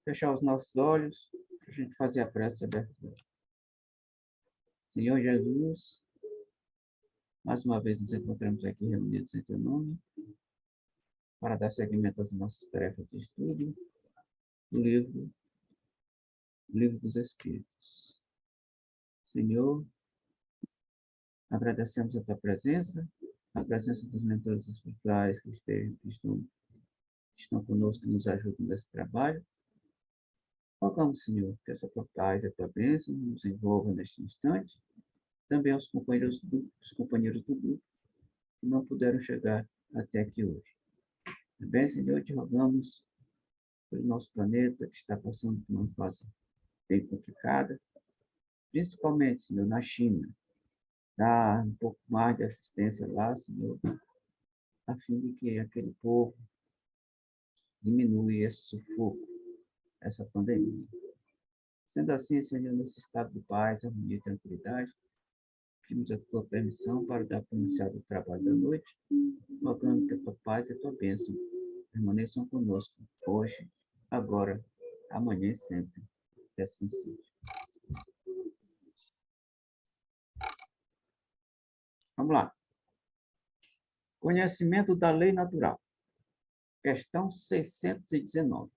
fechar os nossos olhos para a gente fazer a prece de abertura. Senhor Jesus, mais uma vez nos encontramos aqui reunidos em teu nome para dar seguimento às nossas tarefas de estudo do livro dos Espíritos. Senhor, agradecemos a tua presença, a presença dos mentores espirituais que estão conosco e nos ajudam nesse trabalho. Rogamos, Senhor, que essa tua paz e a tua bênção nos envolva neste instante, também aos companheiros do grupo que não puderam chegar até aqui hoje. Também, Senhor, te rogamos pelo nosso planeta, que está passando por uma fase bem complicada, principalmente, Senhor, na China. Dá um pouco mais de assistência lá, Senhor, a fim de que aquele povo diminua esse sufoco, essa pandemia. Sendo assim, Senhor, nesse estado de paz, harmonia e tranquilidade, pedimos a tua permissão para dar por iniciado o trabalho da noite, rogando que a tua paz e a tua bênção permaneçam conosco, hoje, agora, amanhã e sempre. Que assim seja. Vamos lá. Conhecimento da lei natural. Questão 619.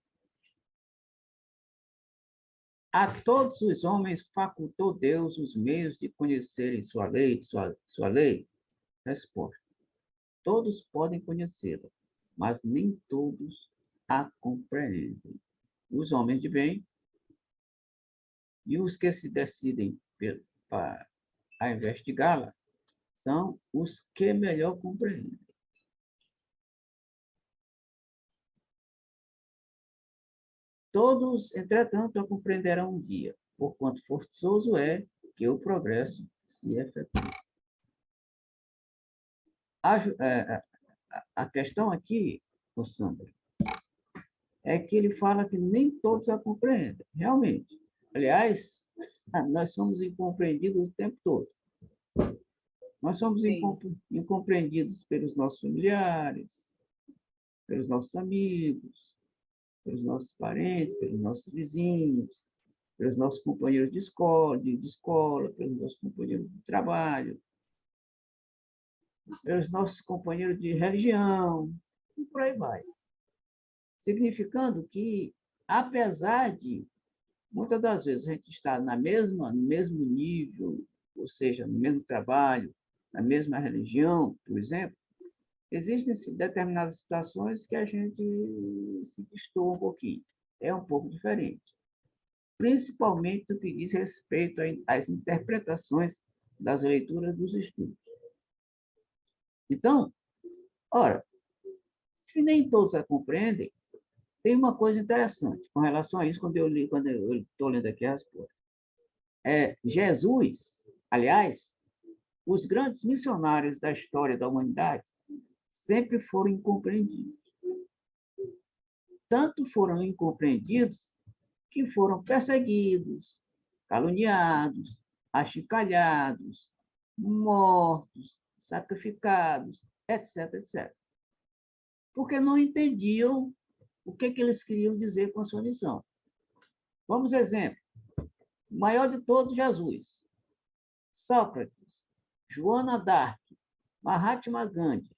A todos os homens facultou Deus os meios de conhecerem sua lei, sua lei? Resposta. Todos podem conhecê-la, mas nem todos a compreendem. Os homens de bem e os que se decidem a investigá-la são os que melhor compreendem. Todos, entretanto, a compreenderão um dia, porquanto forçoso é que o progresso se efetue. A questão aqui, Sandra, é que ele fala que nem todos a compreendem, realmente. Aliás, nós somos incompreendidos o tempo todo. Nós somos incompreendidos pelos nossos familiares, pelos nossos amigos, pelos nossos parentes, pelos nossos vizinhos, pelos nossos companheiros de escola, pelos nossos companheiros de trabalho, pelos nossos companheiros de religião, e por aí vai. Significando que, apesar de, muitas das vezes, a gente estar no mesmo nível, ou seja, no mesmo trabalho, na mesma religião, por exemplo, existem determinadas situações que a gente se destoa um pouquinho. É um pouco diferente. Principalmente no que diz respeito às interpretações das leituras dos estudos. Então, ora, se nem todos a compreendem, tem uma coisa interessante com relação a isso, quando eu estou lendo aqui a resposta. Jesus, aliás, os grandes missionários da história da humanidade sempre foram incompreendidos. Tanto foram incompreendidos que foram perseguidos, caluniados, achicalhados, mortos, sacrificados, etc., etc. Porque não entendiam o que eles queriam dizer com a sua missão. Vamos exemplo. O maior de todos, Jesus. Sócrates, Joana d'Arc, Mahatma Gandhi,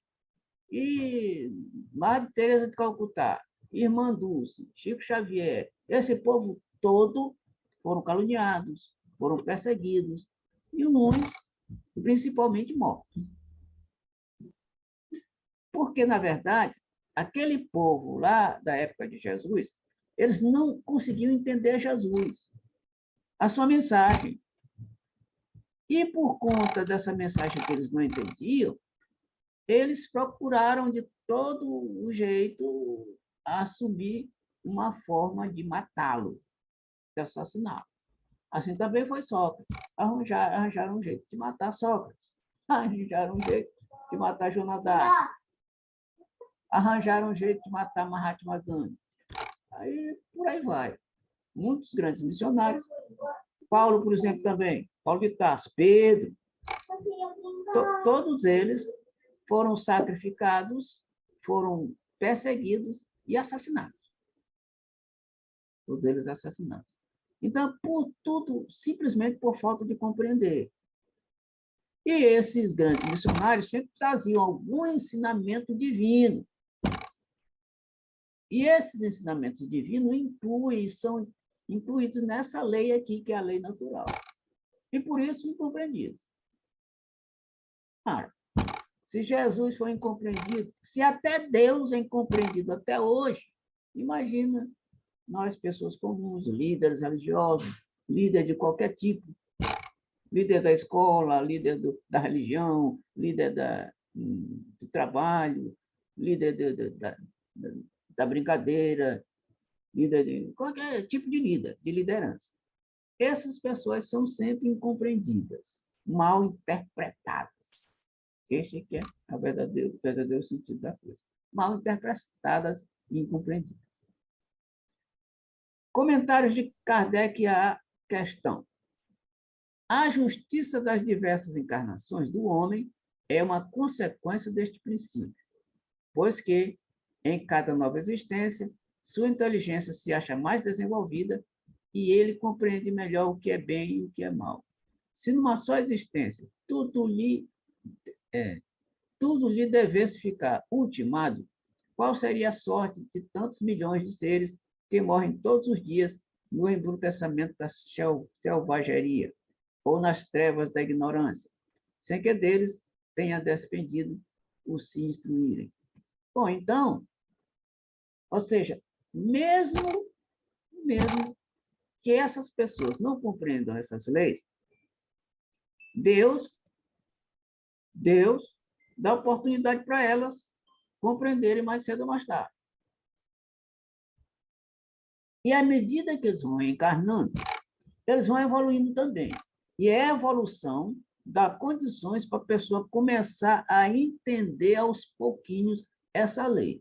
e Maria Teresa de Calcutá, Irmã Dulce, Chico Xavier, esse povo todo foram caluniados, foram perseguidos, e uns, principalmente, mortos. Porque, na verdade, aquele povo lá da época de Jesus, eles não conseguiam entender Jesus, a sua mensagem. E, por conta dessa mensagem que eles não entendiam, eles procuraram de todo o jeito assumir uma forma de matá-lo, de assassiná-lo. Assim também foi Sócrates. Arranjaram um jeito de matar Sócrates. Arranjaram um jeito de matar Joana d'Arc. Arranjaram um jeito de matar Mahatma Gandhi. Aí, por aí vai. Muitos grandes missionários. Paulo, por exemplo, também. Paulo de Tarso, Pedro. Todos eles foram sacrificados, foram perseguidos e assassinados. todos eles assassinados. Então, por tudo, simplesmente por falta de compreender. E esses grandes missionários sempre traziam algum ensinamento divino. E esses ensinamentos divinos são incluídos nessa lei aqui, que é a lei natural. E por isso incompreendidos. Cara, se Jesus foi incompreendido, se até Deus é incompreendido até hoje, imagina nós, pessoas comuns, líderes religiosos, líder de qualquer tipo, líder da escola, líder da religião, líder do trabalho, líder da brincadeira, líder de qualquer tipo de líder, de liderança. Essas pessoas são sempre incompreendidas, mal interpretadas. Este aqui é o verdadeiro sentido da coisa. Mal interpretadas e incompreendidas. Comentários de Kardec à questão. A justiça das diversas encarnações do homem é uma consequência deste princípio, pois que, em cada nova existência, sua inteligência se acha mais desenvolvida e ele compreende melhor o que é bem e o que é mal. Se numa só existência tudo lhe devesse ficar ultimado, qual seria a sorte de tantos milhões de seres que morrem todos os dias no embrutecimento da selvageria ou nas trevas da ignorância, sem que deles tenha despendido o se instruírem? Bom, então, ou seja, mesmo que essas pessoas não compreendam essas leis, Deus dá oportunidade para elas compreenderem mais cedo ou mais tarde. E à medida que eles vão encarnando, eles vão evoluindo também. E é a evolução dá condições para a pessoa começar a entender aos pouquinhos essa lei.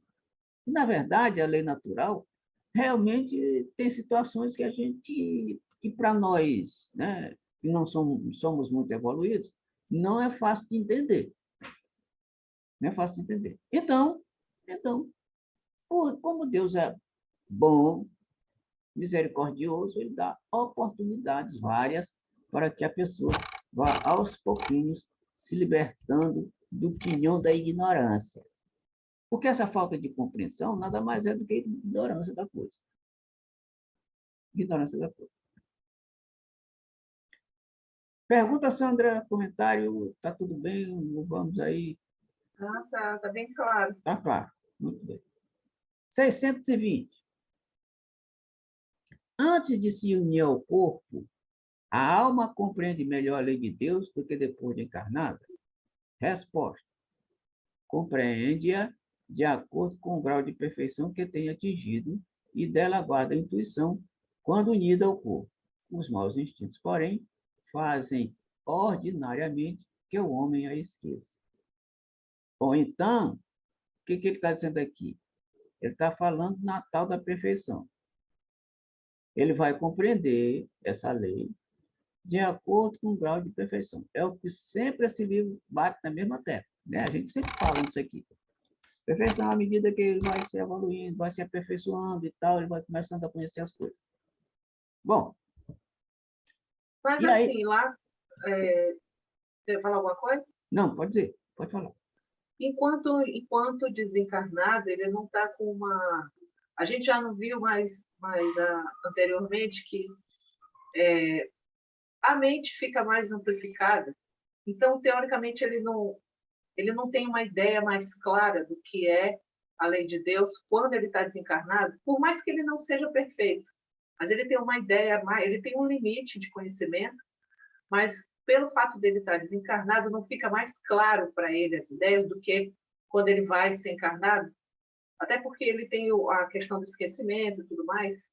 E, na verdade, a lei natural realmente tem situações que para nós, né, que não somos muito evoluídos, não é fácil de entender. Não é fácil de entender. Então como Deus é bom, misericordioso, ele dá oportunidades várias para que a pessoa vá aos pouquinhos se libertando do quinhão da ignorância. Porque essa falta de compreensão nada mais é do que ignorância da coisa. Ignorância da coisa. Pergunta, Sandra, comentário, está tudo bem? Vamos aí. Tá bem claro. Está claro, muito bem. 620. Antes de se unir ao corpo, a alma compreende melhor a lei de Deus do que depois de encarnada? Resposta. Compreende-a de acordo com o grau de perfeição que tem atingido e dela guarda a intuição quando unida ao corpo. Os maus instintos, porém, fazem ordinariamente que o homem a esqueça. Ou então, o que ele está dizendo aqui? Ele está falando na tal da perfeição. Ele vai compreender essa lei de acordo com o grau de perfeição. É o que sempre esse livro bate na mesma tecla, né? A gente sempre fala isso aqui. Perfeição, à medida que ele vai se evoluindo, vai se aperfeiçoando e tal, ele vai começando a conhecer as coisas. Bom. Mas assim, lá, você falar alguma coisa? Não, pode dizer, pode falar. Enquanto desencarnado, ele não está com uma... A gente já não viu mais anteriormente que a mente fica mais amplificada. Então, teoricamente, ele não tem uma ideia mais clara do que é a lei de Deus quando ele está desencarnado, por mais que ele não seja perfeito. Mas ele tem uma ideia, ele tem um limite de conhecimento, mas pelo fato dele estar desencarnado, não fica mais claro para ele as ideias do que quando ele vai ser encarnado, até porque ele tem a questão do esquecimento e tudo mais.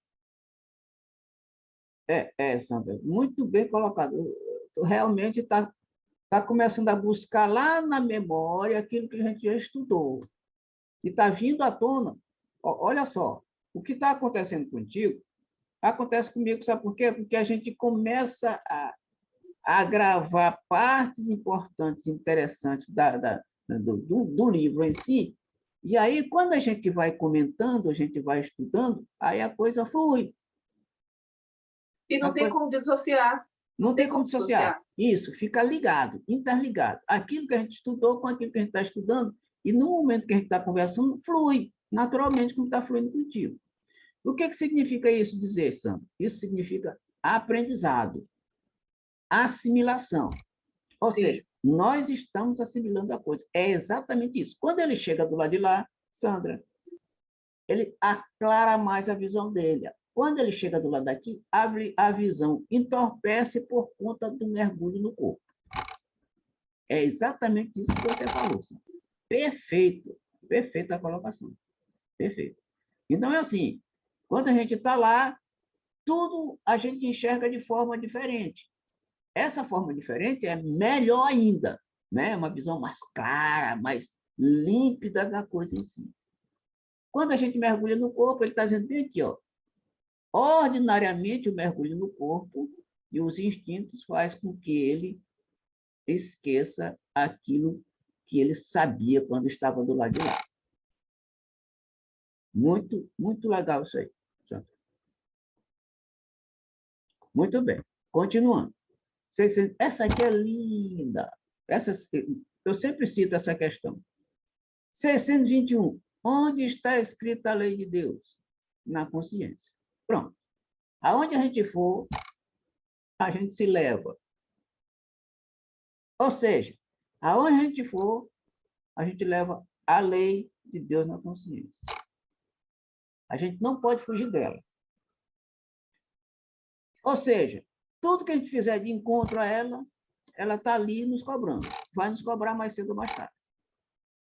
Sandra, muito bem colocado. Realmente está começando a buscar lá na memória aquilo que a gente já estudou. E está vindo à tona. Olha só, o que está acontecendo contigo, acontece comigo, sabe por quê? Porque a gente começa a gravar partes importantes, interessantes do livro em si, e aí, quando a gente vai comentando, a gente vai estudando, aí a coisa flui. E não A tem coisa- como dissociar. Não tem como dissociar. Isso, fica ligado, interligado. Aquilo que a gente estudou com aquilo que a gente está estudando, e no momento que a gente está conversando, flui naturalmente como está fluindo contigo. O que significa isso dizer, Sandro? Isso significa aprendizado, assimilação. Ou seja, Sim, nós estamos assimilando a coisa. É exatamente isso. Quando ele chega do lado de lá, Sandra, ele aclara mais a visão dele. Quando ele chega do lado daqui, a visão entorpece por conta do mergulho no corpo. É exatamente isso que você falou. Sandra. Perfeito. Perfeita a colocação. Perfeito. Então, é assim, quando a gente está lá, tudo a gente enxerga de forma diferente. Essa forma diferente é melhor ainda, né? Uma visão mais clara, mais límpida da coisa em si. Quando a gente mergulha no corpo, ele está dizendo bem aqui, ó, ordinariamente o mergulho no corpo e os instintos faz com que ele esqueça aquilo que ele sabia quando estava do lado de lá. Muito, muito legal isso aí. Muito bem. Continuando. Essa aqui é linda. Eu sempre cito essa questão. 621. Onde está escrita a lei de Deus? Na consciência. Pronto. Aonde a gente for, a gente se leva. Ou seja, aonde a gente for, a gente leva a lei de Deus na consciência. A gente não pode fugir dela. Ou seja, tudo que a gente fizer de encontro a ela está ali nos cobrando. Vai nos cobrar mais cedo ou mais tarde.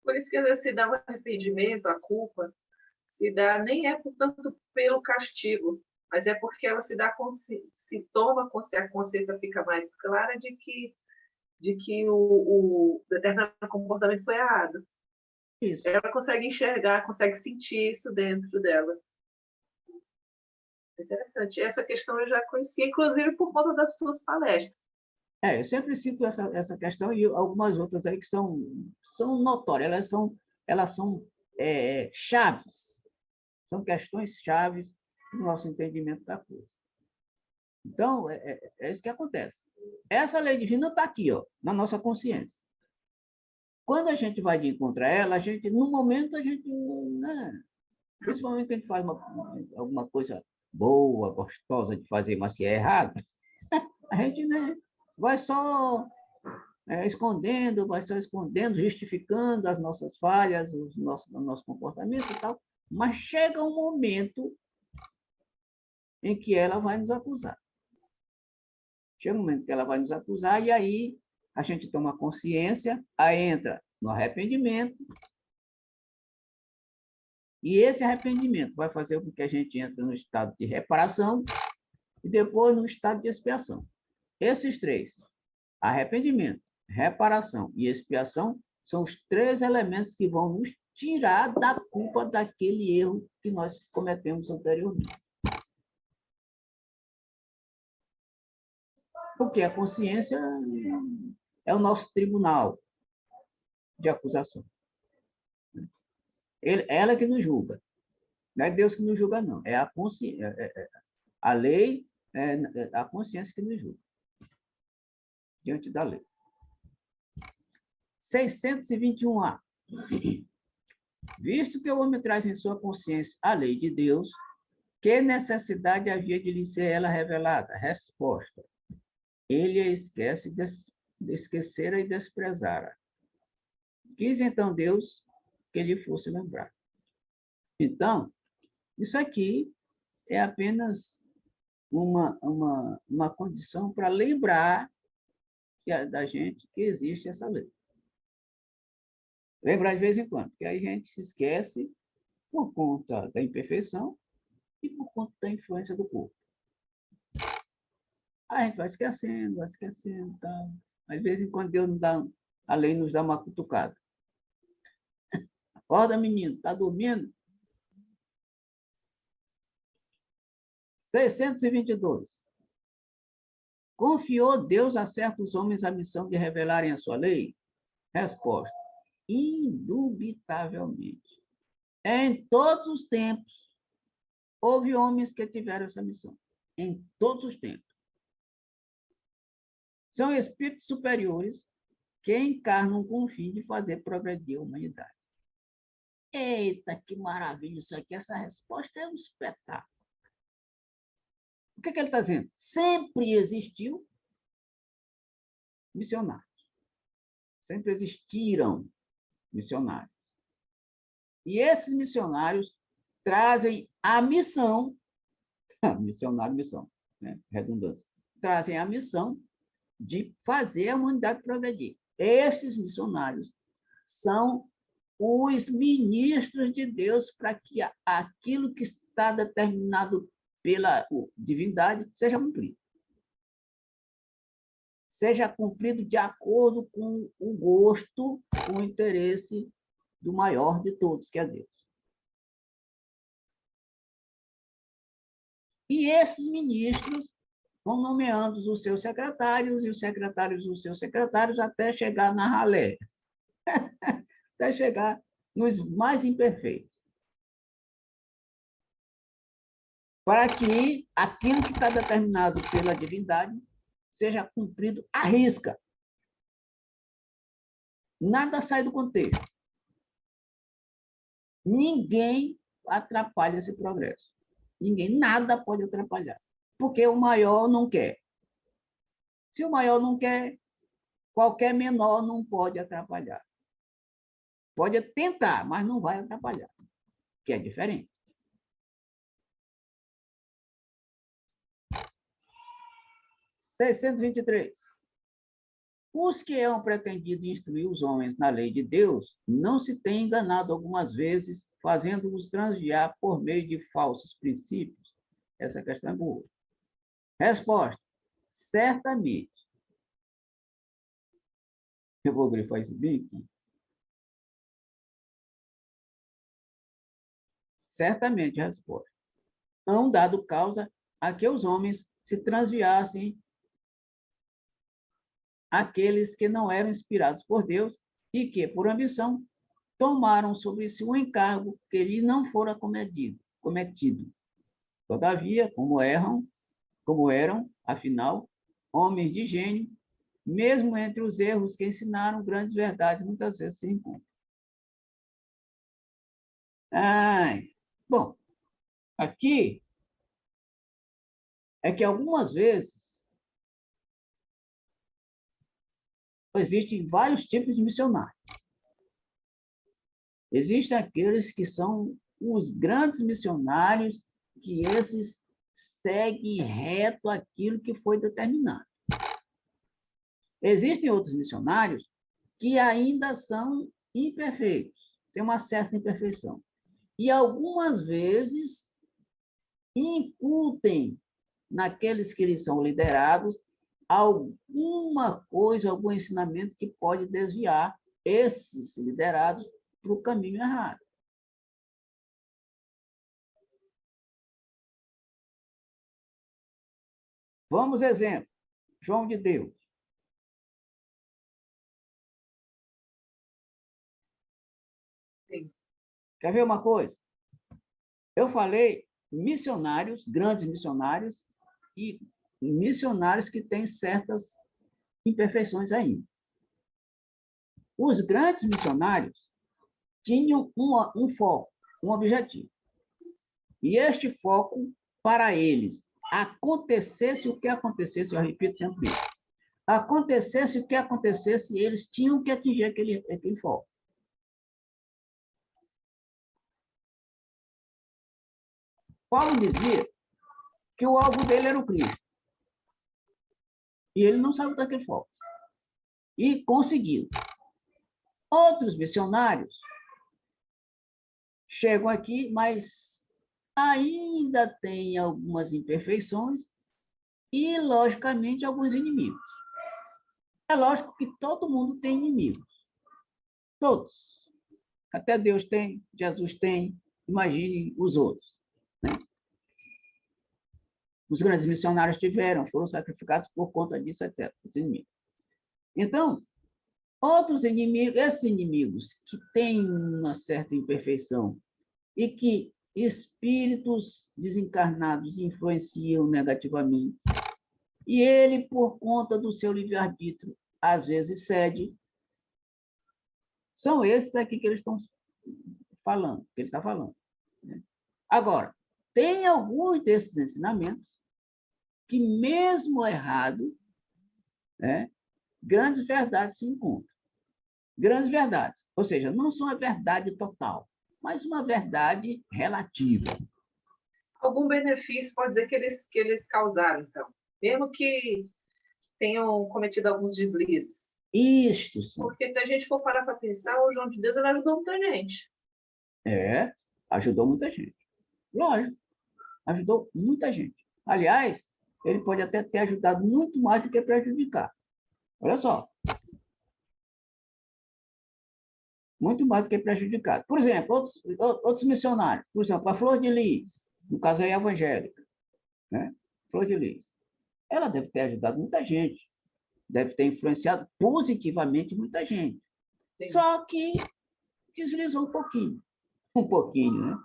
por isso que às vezes se dá o arrependimento, a culpa, se dá nem é tanto pelo castigo, mas é porque ela se toma, a consciência fica mais clara de que o determinado comportamento foi errado. Isso. Ela consegue enxergar, consegue sentir isso dentro dela. Interessante. Essa questão eu já conhecia, inclusive por conta das suas palestras. Eu sempre cito essa questão e algumas outras aí que são notórias, elas são chaves, são questões chaves do nosso entendimento da coisa. Então, é isso que acontece. Essa lei divina está aqui, ó, na nossa consciência. Quando a gente vai de encontrar ela, no momento, né, principalmente quando a gente faz alguma coisa boa, gostosa de fazer, mas se é errado, a gente, né, vai só vai só escondendo, justificando as nossas falhas, o nosso comportamento e tal, mas chega um momento em que ela vai nos acusar. Chega um momento que ela vai nos acusar e aí a gente toma consciência, aí entra no arrependimento, e esse arrependimento vai fazer com que a gente entre no estado de reparação e depois no estado de expiação. Esses três, arrependimento, reparação e expiação, são os três elementos que vão nos tirar da culpa daquele erro que nós cometemos anteriormente. Porque a consciência é o nosso tribunal de acusação. Ela que nos julga. Não é Deus que nos julga, não. É a consciência. A lei é a consciência que nos julga. Diante da lei. 621A. Visto que o homem traz em sua consciência a lei de Deus, que necessidade havia de lhe ser ela revelada? Resposta. Ele a esquece, esquecera e desprezara. Quis então Deus que lhe fosse lembrar. Então, isso aqui é apenas uma condição para lembrar da gente que existe essa lei. Lembrar de vez em quando, porque aí a gente se esquece por conta da imperfeição e por conta da influência do corpo. A gente vai esquecendo, tá? Às vezes, quando Deus nos dá, a lei nos dá uma cutucada. Acorda, menino, está dormindo? 622. Confiou Deus a certos homens a missão de revelarem a sua lei? Resposta. Indubitavelmente. Em todos os tempos, houve homens que tiveram essa missão. em todos os tempos. São espíritos superiores que encarnam com o fim de fazer progredir a humanidade. Eita, que maravilha isso aqui! Essa resposta é um espetáculo. O que ele está dizendo? Sempre existiu missionários. Sempre existiram missionários. E esses missionários trazem a missão, missionário, missão, né? Redundância, trazem a missão de fazer a humanidade progredir. Estes missionários são os ministros de Deus para que aquilo que está determinado pela divindade seja cumprido. Seja cumprido de acordo com o gosto, com o interesse do maior de todos, que é Deus. E esses ministros vão nomeando os seus secretários, e os secretários os seus secretários, até chegar na ralé, até chegar nos mais imperfeitos. Para que aquilo que está determinado pela divindade seja cumprido à risca. Nada sai do contexto. Ninguém atrapalha esse progresso. Ninguém, nada pode atrapalhar. Porque o maior não quer. Se o maior não quer, qualquer menor não pode atrapalhar. Pode tentar, mas não vai atrapalhar, que é diferente. (623) Os que hão pretendido instruir os homens na lei de Deus não se têm enganado algumas vezes, fazendo-os transviar por meio de falsos princípios? Essa questão é boa. Resposta: certamente. Eu vou grifar isso bem aqui. Certamente, a resposta. Hão dado causa a que os homens se transviassem aqueles que não eram inspirados por Deus e que, por ambição, tomaram sobre si um encargo que lhe não fora cometido. Todavia, como eram, afinal, homens de gênio, mesmo entre os erros que ensinaram, grandes verdades muitas vezes se encontram. Bom, aqui é que algumas vezes existem vários tipos de missionários. Existem aqueles que são os grandes missionários, que esses seguem reto aquilo que foi determinado. Existem outros missionários que ainda são imperfeitos, têm uma certa imperfeição. E algumas vezes incutem naqueles que eles são liderados alguma coisa, algum ensinamento que pode desviar esses liderados para o caminho errado. Vamos, exemplo, João de Deus. Sim. Quer ver uma coisa? Eu falei missionários, grandes missionários, e missionários que têm certas imperfeições ainda. Os grandes missionários tinham um foco, um objetivo. E este foco, para eles, acontecesse o que acontecesse, eu repito sempre isso, acontecesse o que acontecesse, eles tinham que atingir aquele foco. Paulo dizia que o alvo dele era o Cristo. E ele não saiu daquele foco. E conseguiu. Outros missionários chegam aqui, mas ainda têm algumas imperfeições e, logicamente, alguns inimigos. É lógico que todo mundo tem inimigos. Todos. Até Deus tem, Jesus tem, imagine os outros. Né? Os grandes missionários tiveram, foram sacrificados por conta disso, etc. Os inimigos. Então, outros inimigos, esses inimigos que têm uma certa imperfeição e que espíritos desencarnados influenciam negativamente. E ele, por conta do seu livre-arbítrio, às vezes cede. São esses aqui que eles estão falando, que ele está falando. Agora, tem alguns desses ensinamentos que, mesmo errado, grandes verdades se encontram. Grandes verdades. Ou seja, não são a verdade total, mas uma verdade relativa. Algum benefício pode dizer que eles causaram, então. Mesmo que tenham cometido alguns deslizes. Isto são. Porque se a gente for parar para pensar, o João de Deus ele ajudou muita gente. Ajudou muita gente. Lógico, ajudou muita gente. Aliás, ele pode até ter ajudado muito mais do que prejudicar. Olha só. Muito mais do que prejudicado. Por exemplo, outros missionários. Por exemplo, a Flor de Lis, no caso aí evangélica. Né? Flor de Lis. Ela deve ter ajudado muita gente. Deve ter influenciado positivamente muita gente. Sim. Só que deslizou um pouquinho. Um pouquinho,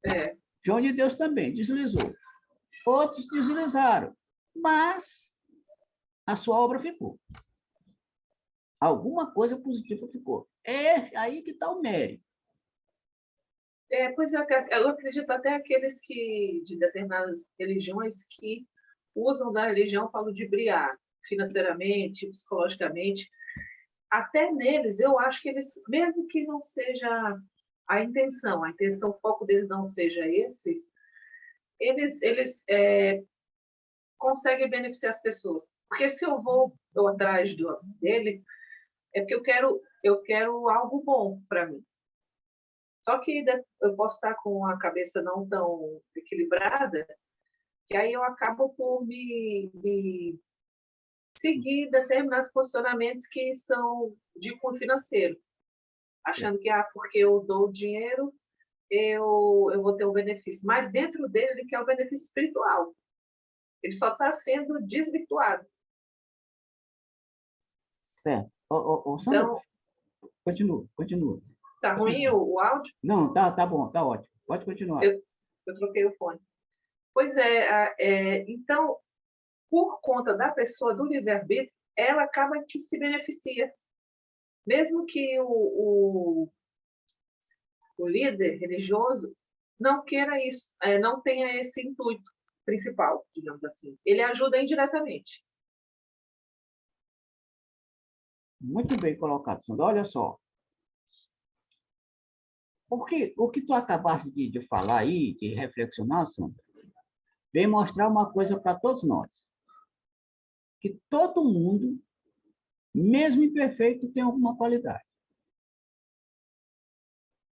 né? João de Deus também deslizou. Outros deslizaram. Mas a sua obra ficou. Alguma coisa positiva ficou. É aí que está o mérito. Pois eu acredito até aqueles que, de determinadas religiões, que usam da religião para ludibriar financeiramente, psicologicamente. Até neles, eu acho que eles, mesmo que não seja a intenção, o foco deles não seja esse, eles conseguem beneficiar as pessoas. Porque se eu vou atrás dele, é porque eu quero algo bom para mim. Só que eu posso estar com a cabeça não tão equilibrada, que aí eu acabo por me seguir determinados posicionamentos que são de cunho financeiro, achando que porque eu dou dinheiro, eu vou ter um benefício. Mas dentro dele, ele quer o benefício espiritual. Ele só está sendo desvirtuado. Certo. Sandra, então, continua. Está ruim o áudio? Não, tá bom, tá ótimo. Pode continuar. Eu troquei o fone. Pois então, por conta da pessoa, do livre-arbítrio, ela acaba que se beneficia. Mesmo que o líder religioso não queira isso, não tenha esse intuito principal, digamos assim. Ele ajuda indiretamente. Muito bem colocado, Sandra. Olha só. O que tu acabaste de falar aí, de reflexionar, Sandra, vem mostrar uma coisa para todos nós. Que todo mundo, mesmo imperfeito, tem alguma qualidade.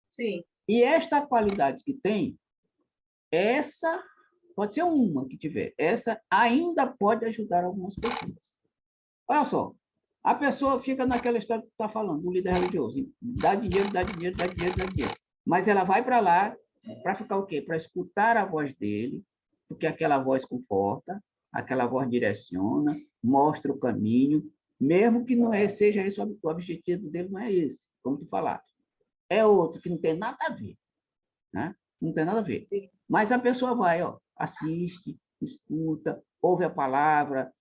Sim. E esta qualidade que tem, essa pode ser uma que tiver, essa ainda pode ajudar algumas pessoas. Olha só, a pessoa fica naquela história que tu está falando, o líder religioso, dá dinheiro, dá dinheiro, dá dinheiro, dá dinheiro. Mas ela vai para lá para ficar o quê? Para escutar a voz dele, porque aquela voz conforta, aquela voz direciona, mostra o caminho, mesmo que não seja esse o objetivo dele, não é esse, como tu falaste. É outro que não tem nada a ver, né? Não tem nada a ver. Sim. Mas a pessoa vai, assiste, escuta, ouve a palavra,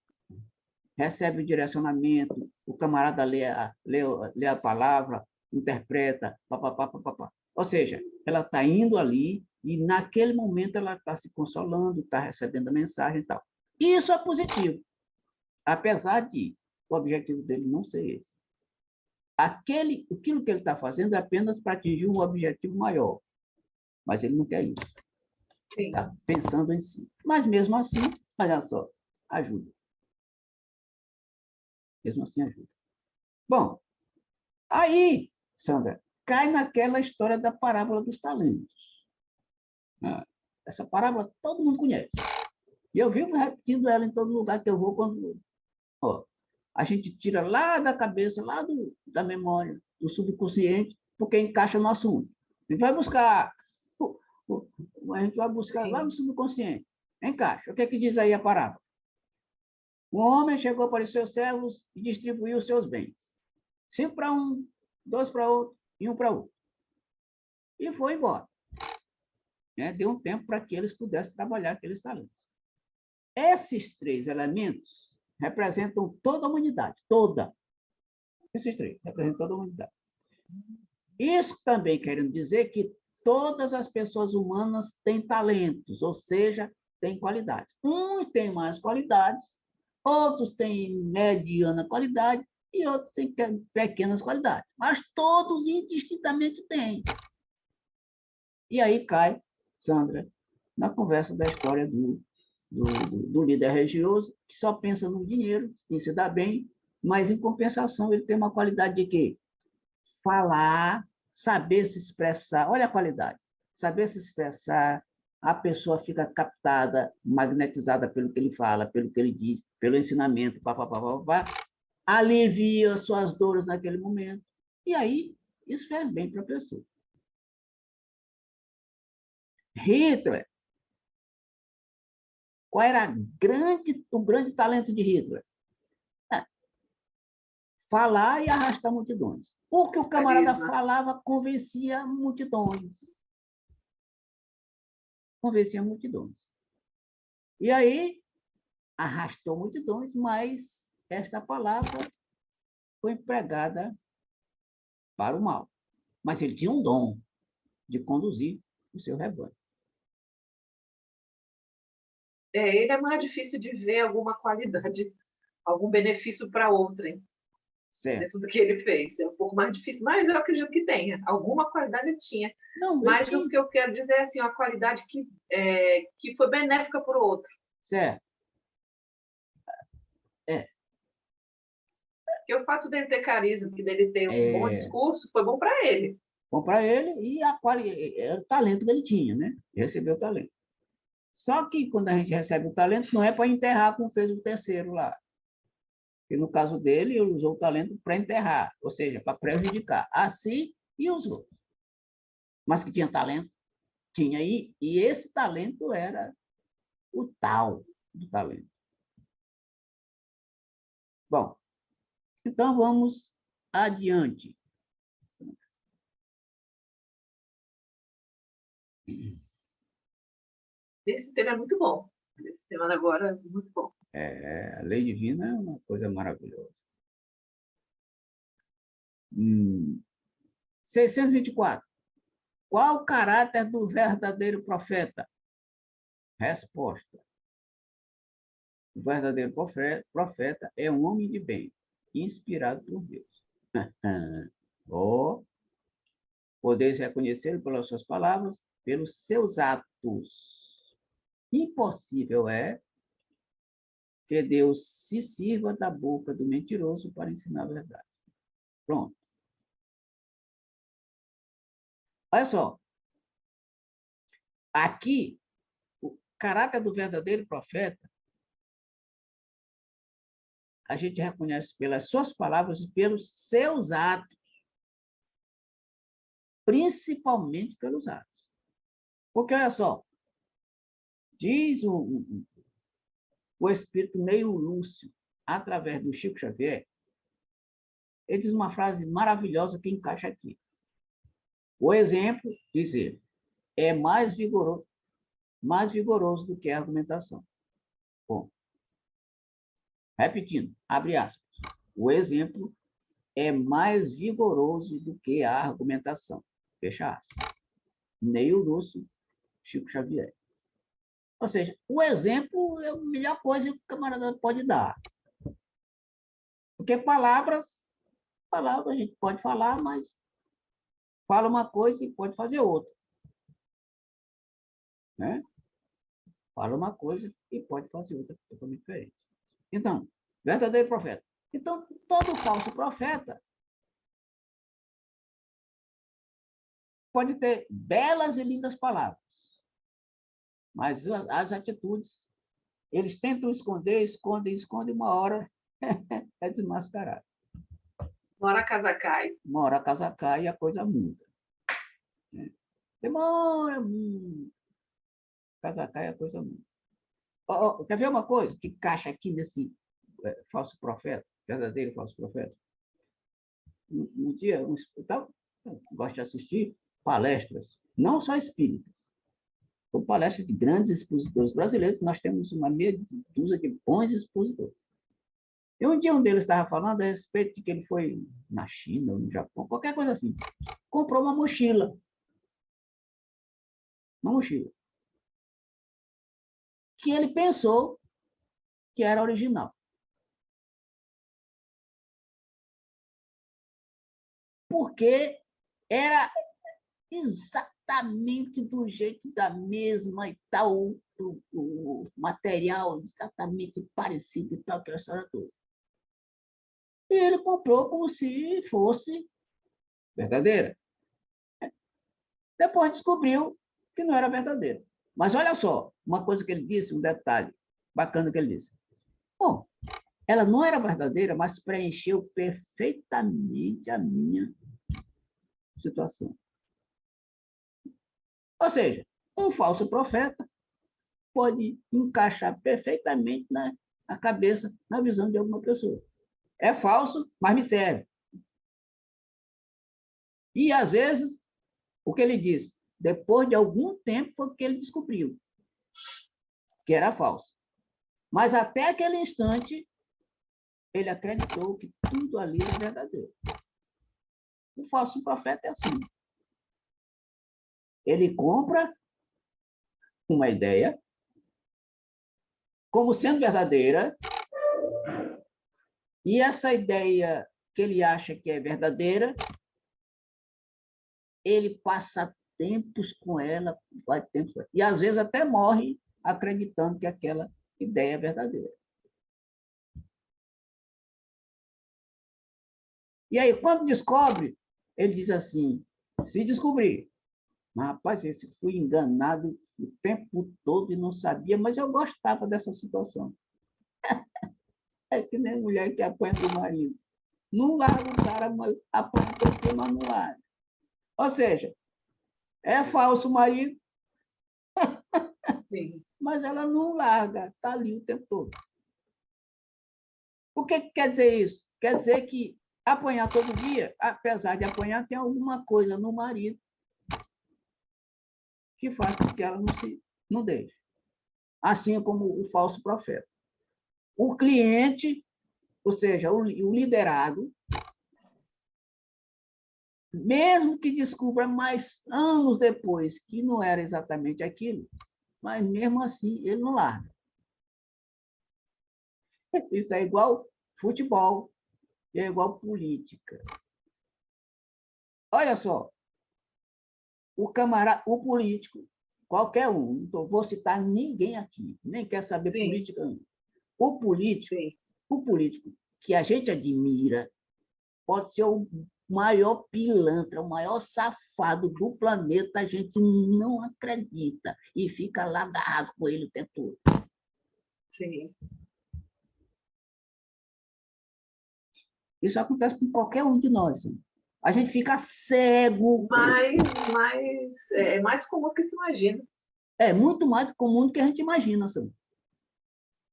recebe o direcionamento, o camarada lê a palavra, interpreta, papapá, papapá. Ou seja, ela está indo ali e, naquele momento, ela está se consolando, está recebendo a mensagem e tal. Isso é positivo, apesar de o objetivo dele não ser esse. Aquilo que ele está fazendo é apenas para atingir um objetivo maior, mas ele não quer isso. Ele está pensando em si. Mas, mesmo assim, olha só, ajuda. Mesmo assim, ajuda. Bom, aí, Sandra, cai naquela história da parábola dos talentos. Essa parábola todo mundo conhece. E eu vivo repetindo ela em todo lugar que eu vou, quando a gente tira lá da cabeça, lá da memória, do subconsciente, porque encaixa no assunto. A gente vai buscar, Sim. Lá no subconsciente. Encaixa. O que é que diz aí a parábola? Um homem chegou para os seus servos e distribuiu os seus bens. 5 para um, 2 para outro e 1 para outro. E foi embora. né, deu um tempo para que eles pudessem trabalhar aqueles talentos. Esses 3 elementos representam toda a humanidade, toda. Esses 3 representam toda a humanidade. Isso também querendo dizer que todas as pessoas humanas têm talentos, ou seja, têm qualidades. Uns têm mais qualidades, outros têm mediana qualidade e outros têm pequenas qualidades. Mas todos indistintamente têm. E aí cai, Sandra, na conversa da história do líder religioso, que só pensa no dinheiro, em se dar bem, mas, em compensação, ele tem uma qualidade de quê? Falar, saber se expressar. Olha a qualidade. Saber se expressar, a pessoa fica captada, magnetizada pelo que ele fala, pelo que ele diz, pelo ensinamento, alivia suas dores naquele momento. E aí, isso faz bem para a pessoa. Hitler. Qual era o grande talento de Hitler? Falar e arrastar multidões. O que o camarada falava convencia multidões. Convencia multidões. E aí, arrastou multidões, mas esta palavra foi empregada para o mal. Mas ele tinha um dom de conduzir o seu rebanho. Ele é mais difícil de ver alguma qualidade, algum benefício para outrem. Dentro do que ele fez. É um pouco mais difícil, mas eu acredito que tenha. Alguma qualidade ele tinha. Não, mas tinha. O que eu quero dizer é assim, uma qualidade que foi benéfica para o outro. Certo. Porque o fato dele ter carisma, dele ter um bom discurso, foi bom para ele. Bom para ele e o talento que ele tinha, né? Recebeu o talento. Só que quando a gente recebe o talento, não é para enterrar como fez o terceiro lá. E no caso dele, ele usou o talento para enterrar, ou seja, para prejudicar a si e os outros. Mas que tinha talento, tinha aí, e esse talento era o tal do talento. Bom, então vamos adiante. Esse tema é muito bom. Esse tema agora é muito bom. A lei divina é uma coisa maravilhosa. 624. Qual o caráter do verdadeiro profeta? Resposta. O verdadeiro profeta é um homem de bem, inspirado por Deus. Podeis reconhecê-lo pelas suas palavras, pelos seus atos. Impossível é que Deus se sirva da boca do mentiroso para ensinar a verdade. Pronto. Olha só. Aqui, o caráter do verdadeiro profeta, a gente reconhece pelas suas palavras e pelos seus atos. Principalmente pelos atos. Porque, olha só, diz o espírito meio Lúcio, através do Chico Xavier, ele diz uma frase maravilhosa que encaixa aqui. O exemplo, diz ele, é mais vigoroso do que a argumentação. Bom, repetindo, abre aspas. O exemplo é mais vigoroso do que a argumentação. Fecha aspas. Neil Lúcio, Chico Xavier. Ou seja, o exemplo é a melhor coisa que o camarada pode dar. Porque palavras a gente pode falar, mas fala uma coisa e pode fazer outra. Né? Fala uma coisa e pode fazer outra totalmente diferente. Então, verdadeiro profeta. Então, todo falso profeta pode ter belas e lindas palavras, mas as atitudes, eles tentam esconder, escondem, uma hora é desmascarado. Uma hora a casa cai. Uma hora a casa cai e a coisa muda. Demora muito. A casa cai e a coisa muda. Quer ver uma coisa que encaixa aqui nesse falso profeta, verdadeiro falso profeta? Um dia, eu gosto de assistir palestras, não só espíritas, São palestras de grandes expositores brasileiros, nós temos uma meia dúzia de bons expositores. E um dia um deles estava falando a respeito de que ele foi na China ou no Japão, qualquer coisa assim. Comprou uma mochila. Uma mochila. Que ele pensou que era original. Porque era exatamente do jeito da mesma e tal, o material exatamente parecido e tal, aquela história toda. E ele comprou como se fosse verdadeira. Depois descobriu que não era verdadeira. Mas olha só, uma coisa que ele disse, um detalhe bacana que ele disse. Bom, ela não era verdadeira, mas preencheu perfeitamente a minha situação. Ou seja, um falso profeta pode encaixar perfeitamente na cabeça, na visão de alguma pessoa. É falso, mas me serve. E, às vezes, o que ele diz, depois de algum tempo foi que ele descobriu que era falso. Mas até aquele instante, ele acreditou que tudo ali era verdadeiro. O falso profeta é assim. Ele compra uma ideia como sendo verdadeira, e essa ideia que ele acha que é verdadeira, ele passa tempos com ela, e às vezes até morre acreditando que aquela ideia é verdadeira. E aí, quando descobre, ele diz assim, se descobrir, mas, rapaz, eu fui enganado o tempo todo e não sabia, mas eu gostava dessa situação. É que nem mulher que apanha do marido. Não larga o cara, mas apanha todo, mas não larga. Ou seja, é falso o marido, Sim. mas ela não larga, está ali o tempo todo. O que quer dizer isso? Quer dizer que apanhar todo dia, apesar de apanhar, tem alguma coisa no marido que faz com que ela não deixe. Assim como o falso profeta. O cliente, ou seja, o liderado, mesmo que descubra mais anos depois que não era exatamente aquilo, mas mesmo assim ele não larga. Isso é igual futebol, é igual política. Olha só, o político, qualquer um, não vou citar ninguém aqui, nem quer saber Sim. política. O político, Sim. o político que a gente admira pode ser o maior pilantra, o maior safado do planeta, a gente não acredita e fica lá agarrado com ele o tempo todo. Sim. Isso acontece com qualquer um de nós. A gente fica cego. Mas é mais comum do que se imagina. É muito mais comum do que a gente imagina. Sabe?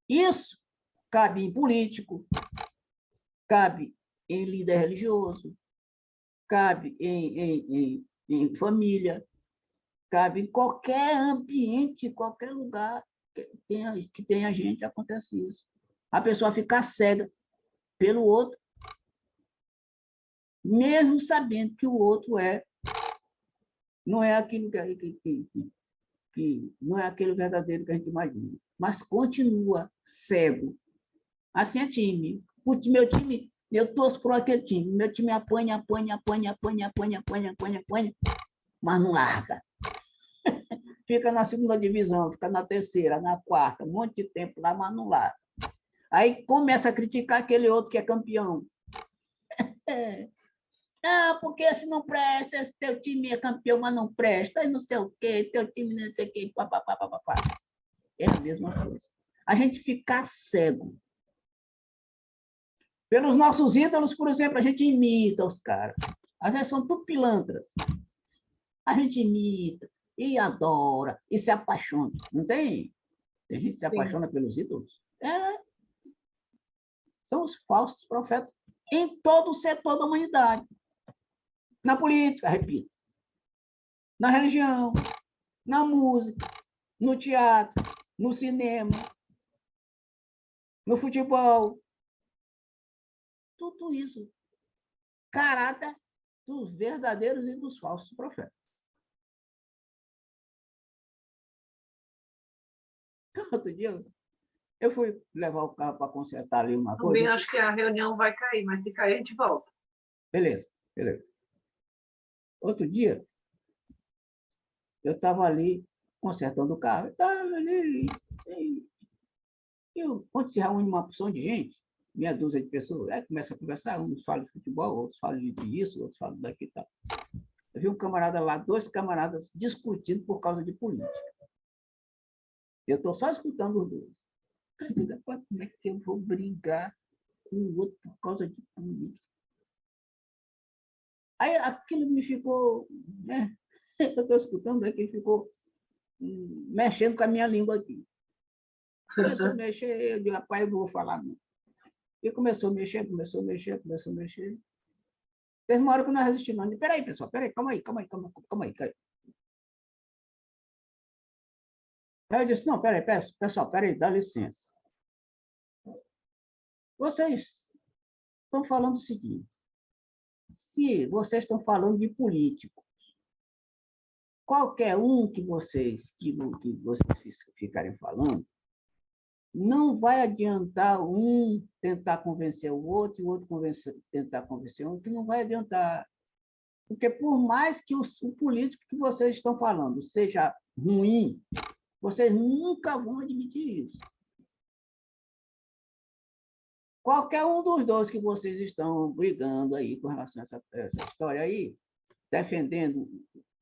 Isso cabe em político, cabe em líder religioso, cabe em família, cabe em qualquer ambiente, qualquer lugar que tenha gente, acontece isso. A pessoa ficar cega pelo outro, mesmo sabendo que o outro não é aquilo que não é aquele verdadeiro que a gente imagina, mas continua cego. Assim é time. Meu time, eu torço por aquele time. Meu time apanha, mas não larga. Fica na segunda divisão, fica na terceira, na quarta, um monte de tempo lá, mas não larga. Aí começa a criticar aquele outro que é campeão. Ah, porque esse não presta, esse teu time é campeão, mas não presta, e não sei o quê, teu time não sei o quê, papapá. É a mesma coisa. A gente fica cego. Pelos nossos ídolos, por exemplo, a gente imita os caras. Às vezes são tudo pilantras. A gente imita e adora e se apaixona. Não tem? Tem gente que se apaixona pelos ídolos. São os falsos profetas em todo o setor da humanidade. Na política, repito. Na religião, na música, no teatro, no cinema, no futebol. Tudo isso. Caráter dos verdadeiros e dos falsos profetas. Outro dia, eu fui levar o carro para consertar ali uma Também coisa. acho que a reunião vai cair, mas se cair, a gente volta. Beleza, beleza. Outro dia, eu estava ali consertando o carro. Estava ali. Quando se reúne uma porção de gente, meia dúzia de pessoas, aí começa a conversar, uns falam de futebol, outros falam disso, outros falam daqui e tal. Eu vi um camarada lá, dois camaradas discutindo por causa de política. Eu estou só escutando os dois. Como é que eu vou brigar com o outro por causa de política? Aí aquilo me ficou, né? Eu estou escutando, aquilo ficou mexendo com a minha língua aqui. Começou a mexer, eu digo, rapaz, eu não vou falar não. E começou a mexer. Teve uma hora que eu não resisti, não. Peraí, pessoal, peraí, calma aí. Aí eu disse, não, peraí, pessoal, peraí, dá licença. Vocês estão falando o seguinte, se vocês estão falando de político, qualquer um que vocês ficarem falando, não vai adiantar um tentar convencer o outro e o outro tentar convencer um, que não vai adiantar. Porque por mais que o político que vocês estão falando seja ruim, vocês nunca vão admitir isso. Qualquer um dos dois que vocês estão brigando aí com relação a essa história aí, defendendo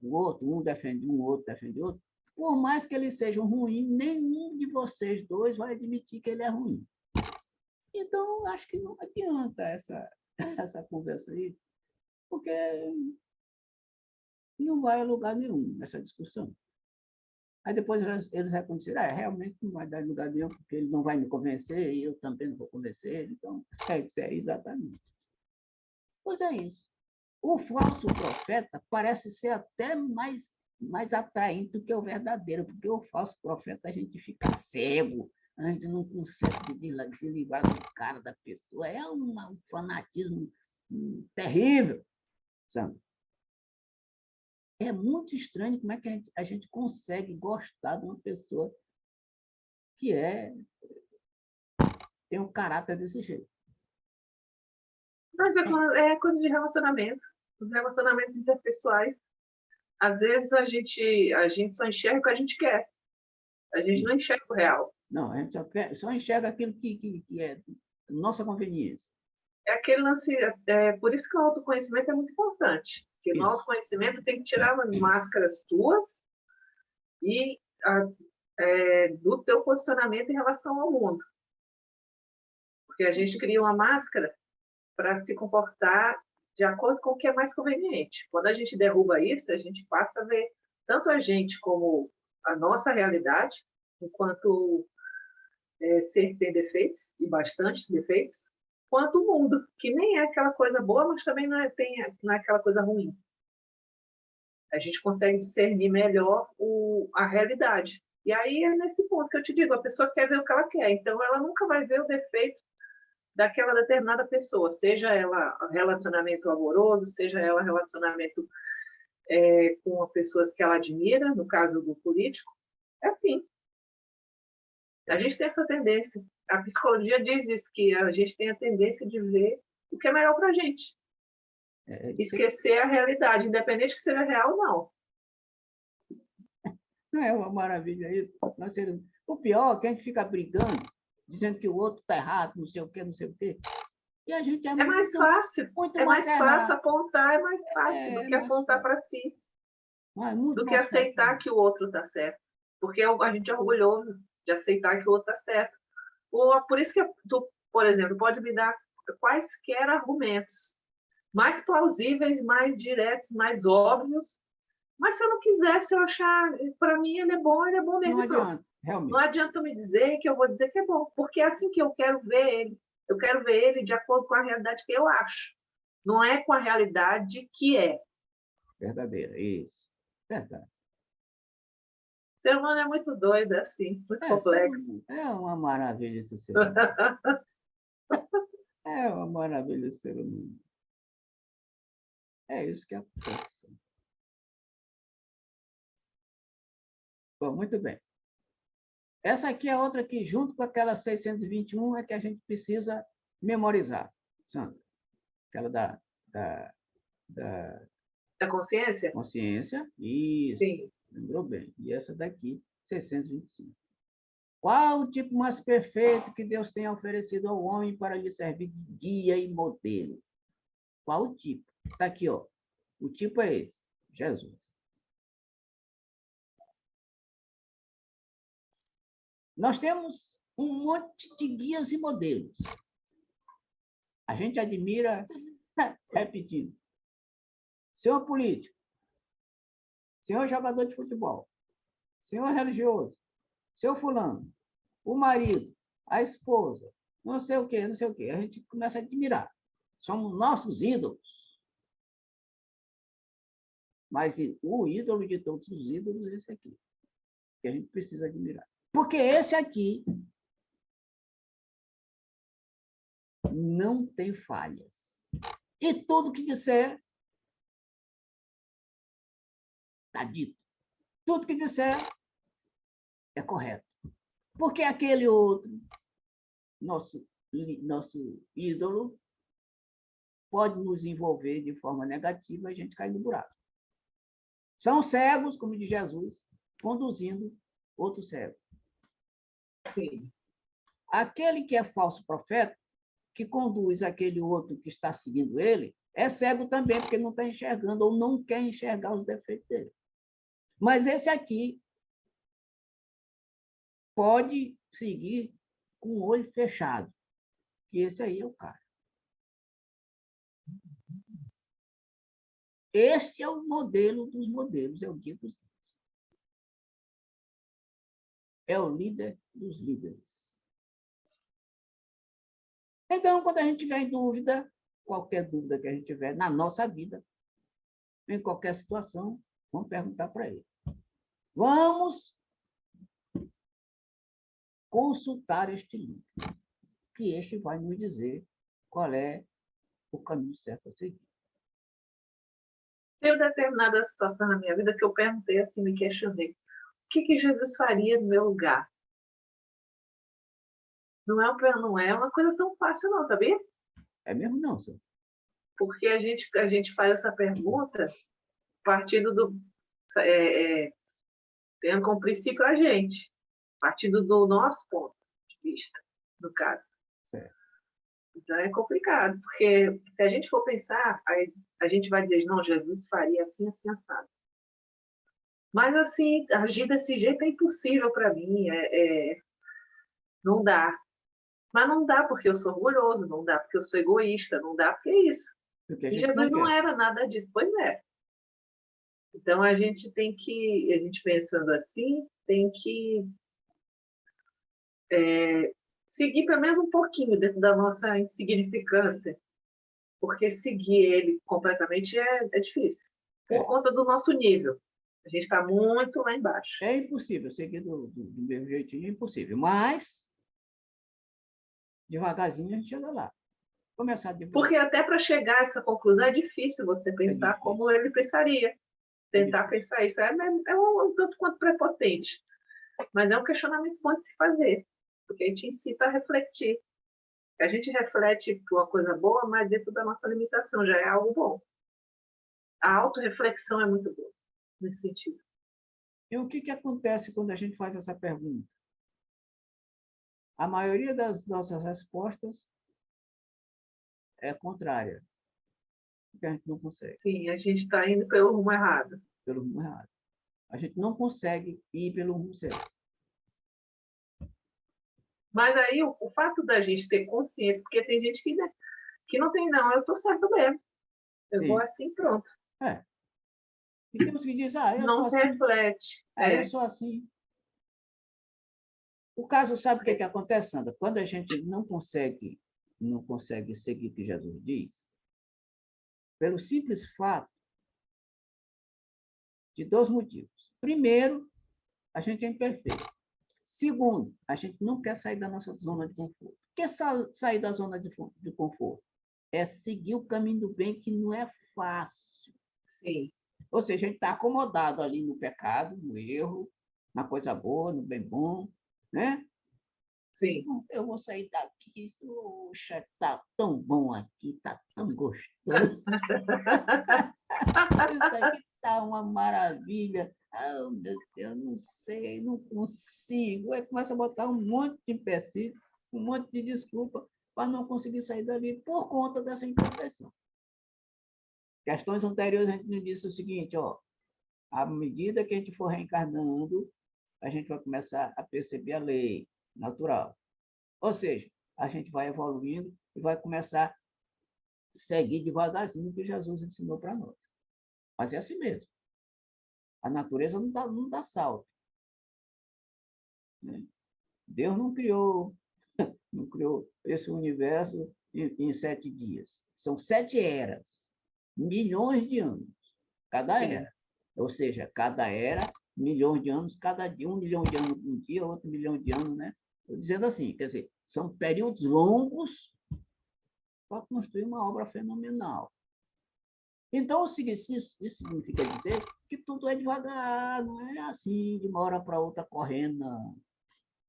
o outro, um defende um, outro defende outro, por mais que eles sejam ruins, nenhum de vocês dois vai admitir que ele é ruim. Então, acho que não adianta essa conversa aí, porque não vai a lugar nenhum nessa discussão. Aí depois eles reconheceram, realmente não vai dar lugar nenhum, porque ele não vai me convencer e eu também não vou convencer ele. Então, é exatamente. Pois é isso. O falso profeta parece ser até mais atraente do que o verdadeiro, porque o falso profeta a gente fica cego, a gente não consegue se livrar do cara, da pessoa. É um fanatismo terrível, sabe? É muito estranho como é que a gente consegue gostar de uma pessoa que tem um caráter desse jeito. Mas é coisa de relacionamento. Os relacionamentos interpessoais, às vezes a gente só enxerga o que a gente quer. A gente não enxerga o real. Não, a gente só enxerga aquilo que é nossa conveniência. É aquele lance, por isso que o autoconhecimento é muito importante. Porque no autoconhecimento tem que tirar as máscaras tuas e do teu posicionamento em relação ao mundo. Porque a gente cria uma máscara para se comportar de acordo com o que é mais conveniente. Quando a gente derruba isso, a gente passa a ver tanto a gente como a nossa realidade, enquanto ser tem defeitos, e bastantes defeitos, quanto o mundo, que nem é aquela coisa boa, mas também não é aquela coisa ruim. A gente consegue discernir melhor a realidade. E aí é nesse ponto que eu te digo, a pessoa quer ver o que ela quer, então ela nunca vai ver o defeito daquela determinada pessoa, seja ela relacionamento amoroso, seja ela relacionamento com pessoas que ela admira, no caso do político, é assim. A gente tem essa tendência. A psicologia diz isso, que a gente tem a tendência de ver o que é melhor para a gente. Esquecer a realidade, independente que seja real ou não. Não é uma maravilha isso? O pior é que a gente fica brigando, dizendo que o outro está errado, não sei o quê. E a gente é mais fácil. É mais fácil apontar, é mais fácil do que apontar para si. Do que aceitar que o outro está certo. Porque a gente é orgulhoso de aceitar que o outro está certo. Por isso que tu, por exemplo, pode me dar quaisquer argumentos mais plausíveis, mais diretos, mais óbvios, mas se eu não quiser, se eu achar, para mim ele é bom mesmo. Não adianta, realmente. Não adianta me dizer que eu vou dizer que é bom, porque é assim que eu quero ver ele. Eu quero ver ele de acordo com a realidade que eu acho. Não é com a realidade que é. Verdadeira, isso. Verdade. O ser humano é muito doido, assim, muito complexo. É uma maravilha esse ser humano. É uma maravilha esse ser humano. É isso que acontece. Bom, muito bem. Essa aqui é outra que, junto com aquela 621, é que a gente precisa memorizar, Sandra. Aquela da Da consciência? consciência. Isso, Sim. lembrou bem. E essa daqui, 625. Qual o tipo mais perfeito que Deus tem oferecido ao homem para lhe servir de guia e modelo? Qual o tipo? Está aqui, ó. O tipo é esse, Jesus. Nós temos um monte de guias e modelos. A gente admira, repetindo, senhor político, senhor jogador de futebol, senhor religioso, seu fulano, o marido, a esposa, não sei o quê, não sei o quê. A gente começa a admirar. Somos nossos ídolos. Mas o ídolo de todos os ídolos é esse aqui, que a gente precisa admirar. Porque esse aqui não tem falhas. E tudo que disser está dito. Tudo que disser é correto. Porque aquele outro, nosso ídolo, pode nos envolver de forma negativa e a gente cai no buraco. São cegos, como diz Jesus, conduzindo outro cego. Sim. Aquele que é falso profeta, que conduz aquele outro que está seguindo ele, é cego também, porque não está enxergando ou não quer enxergar os defeitos dele. Mas esse aqui pode seguir com o olho fechado, que esse aí é o cara. Este é o modelo dos modelos, é o guia dos guias. É o líder dos líderes. Então, quando a gente tiver em dúvida, qualquer dúvida que a gente tiver na nossa vida, em qualquer situação, vamos perguntar para ele. Vamos consultar este livro, que este vai nos dizer qual é o caminho certo a seguir. Tem uma determinada situação na minha vida que eu perguntei assim, me questionei. O que Jesus faria no meu lugar? Não é uma coisa tão fácil, não, sabia? É mesmo não, senhor? Porque a gente faz essa pergunta partindo do. É, tendo como princípio a gente, partindo do nosso ponto de vista, no caso. Certo. Então é complicado, porque se a gente for pensar, a gente vai dizer, não, Jesus faria assim, assim, assado. Mas assim, agir desse jeito é impossível para mim, não dá. Mas não dá porque eu sou orgulhoso, não dá porque eu sou egoísta, não dá porque é isso. Porque a E gente não Jesus não quer. era nada disso, pois é. Então a gente pensando assim, tem que seguir pelo menos um pouquinho dentro da nossa insignificância, porque seguir ele completamente é difícil, por É. conta do nosso nível. A gente está muito lá embaixo. É impossível, seguir do mesmo jeitinho é impossível. Mas, devagarzinho, a gente chega lá. Começar devagar. Porque até para chegar a essa conclusão é difícil você É pensar difícil. como ele pensaria. É Tentar difícil. pensar isso é um tanto quanto prepotente. Mas é um questionamento bom de se fazer, porque ele te incita a refletir. A gente reflete por uma coisa boa, mas dentro da nossa limitação já é algo bom. A autorreflexão é muito boa nesse sentido. E o que acontece quando a gente faz essa pergunta? A maioria das nossas respostas é contrária, porque a gente não consegue, Sim, a gente está indo pelo rumo errado. pelo rumo errado. A gente não consegue ir pelo rumo certo. Mas aí o fato da gente ter consciência, porque tem gente que não tem, não, eu estou certo mesmo. Eu vou Sim. assim, pronto. É. E temos que dizer, eu Não sou se assim, reflete. eu sou assim. O caso, sabe o que acontece, Sandra? Quando a gente não consegue seguir o que Jesus diz, pelo simples fato de dois motivos. Primeiro, A gente é imperfeito. Segundo, a gente não quer sair da nossa zona de conforto. O que é sair da zona de conforto? É seguir o caminho do bem, que não é fácil. Sim. Ou seja, a gente está acomodado ali no pecado, no erro, na coisa boa, no bem bom, né? Sim. Eu vou sair daqui, poxa, está tão bom aqui, está tão gostoso. Isso aqui está uma maravilha. Oh, meu Deus, não sei, não consigo. Aí começa a botar um monte de empecilho, um monte de desculpa para não conseguir sair dali por conta dessa imperfeição. Questões anteriores a gente disse o seguinte, ó, à medida que a gente for reencarnando, a gente vai começar a perceber a lei natural. Ou seja, a gente vai evoluindo e vai começar a seguir devagarzinho o que Jesus ensinou para nós. Mas é assim mesmo. A natureza não dá salto. Né? Deus não criou esse universo em 7 dias. São 7 eras, milhões de anos, cada Sim. era. Ou seja, cada era, milhões de anos, cada dia, 1 milhão de anos um dia, outro milhão de anos, né? Estou dizendo assim, quer dizer, são períodos longos para construir uma obra fenomenal. Então, isso significa dizer que tudo é devagar, não é assim, de uma hora para outra correndo, não.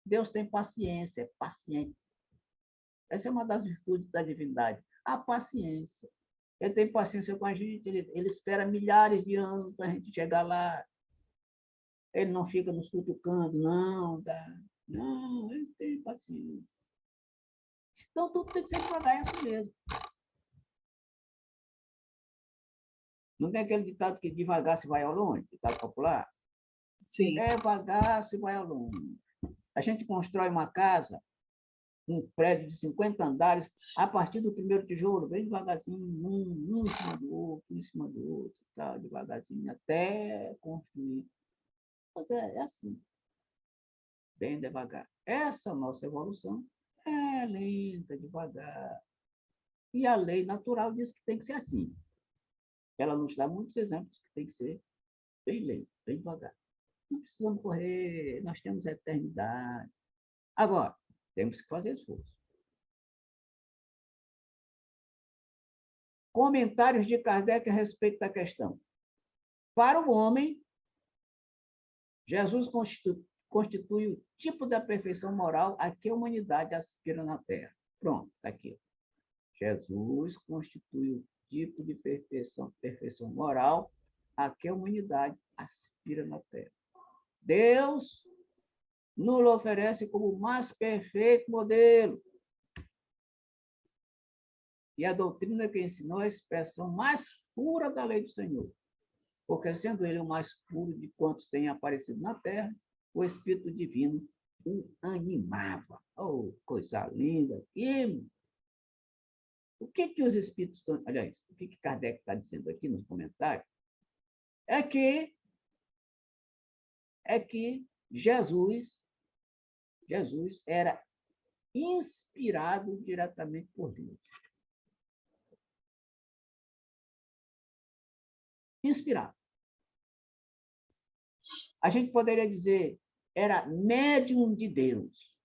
Deus tem paciência, é paciente. Essa é uma das virtudes da divindade, a paciência. Ele tem paciência com a gente, ele espera milhares de anos para a gente chegar lá. Ele não fica nos cutucando, não, não, ele tem paciência. Então, tudo tem que ser devagar, é assim mesmo. Não tem aquele ditado que devagar se vai ao longe, ditado popular? Sim. Devagar se vai ao longe. A gente constrói uma casa, um prédio de 50 andares, a partir do primeiro tijolo, bem devagarzinho, um em cima do outro, um em cima do outro, tá, devagarzinho, até construir. Mas é assim, bem devagar. Essa nossa evolução é lenta, devagar. E a lei natural diz que tem que ser assim. Ela nos dá muitos exemplos que tem que ser bem lento, bem devagar. Não precisamos correr, nós temos a eternidade. Agora, temos que fazer esforço. Comentários de Kardec a respeito da questão. Para o homem, Jesus constitui o tipo da perfeição moral a que a humanidade aspira na Terra. Pronto, está aqui. Jesus constitui o tipo de perfeição moral a que a humanidade aspira na Terra. Deus nos oferece como o mais perfeito modelo. E a doutrina que ensinou é a expressão mais pura da lei do Senhor. Porque, sendo ele o mais puro de quantos têm aparecido na Terra, o Espírito Divino o animava. Oh, coisa linda! E o que os Espíritos estão... Aliás, o que Kardec está dizendo aqui nos comentários é que Jesus era inspirado diretamente por Deus. Inspirado. A gente poderia dizer, era médium de Deus.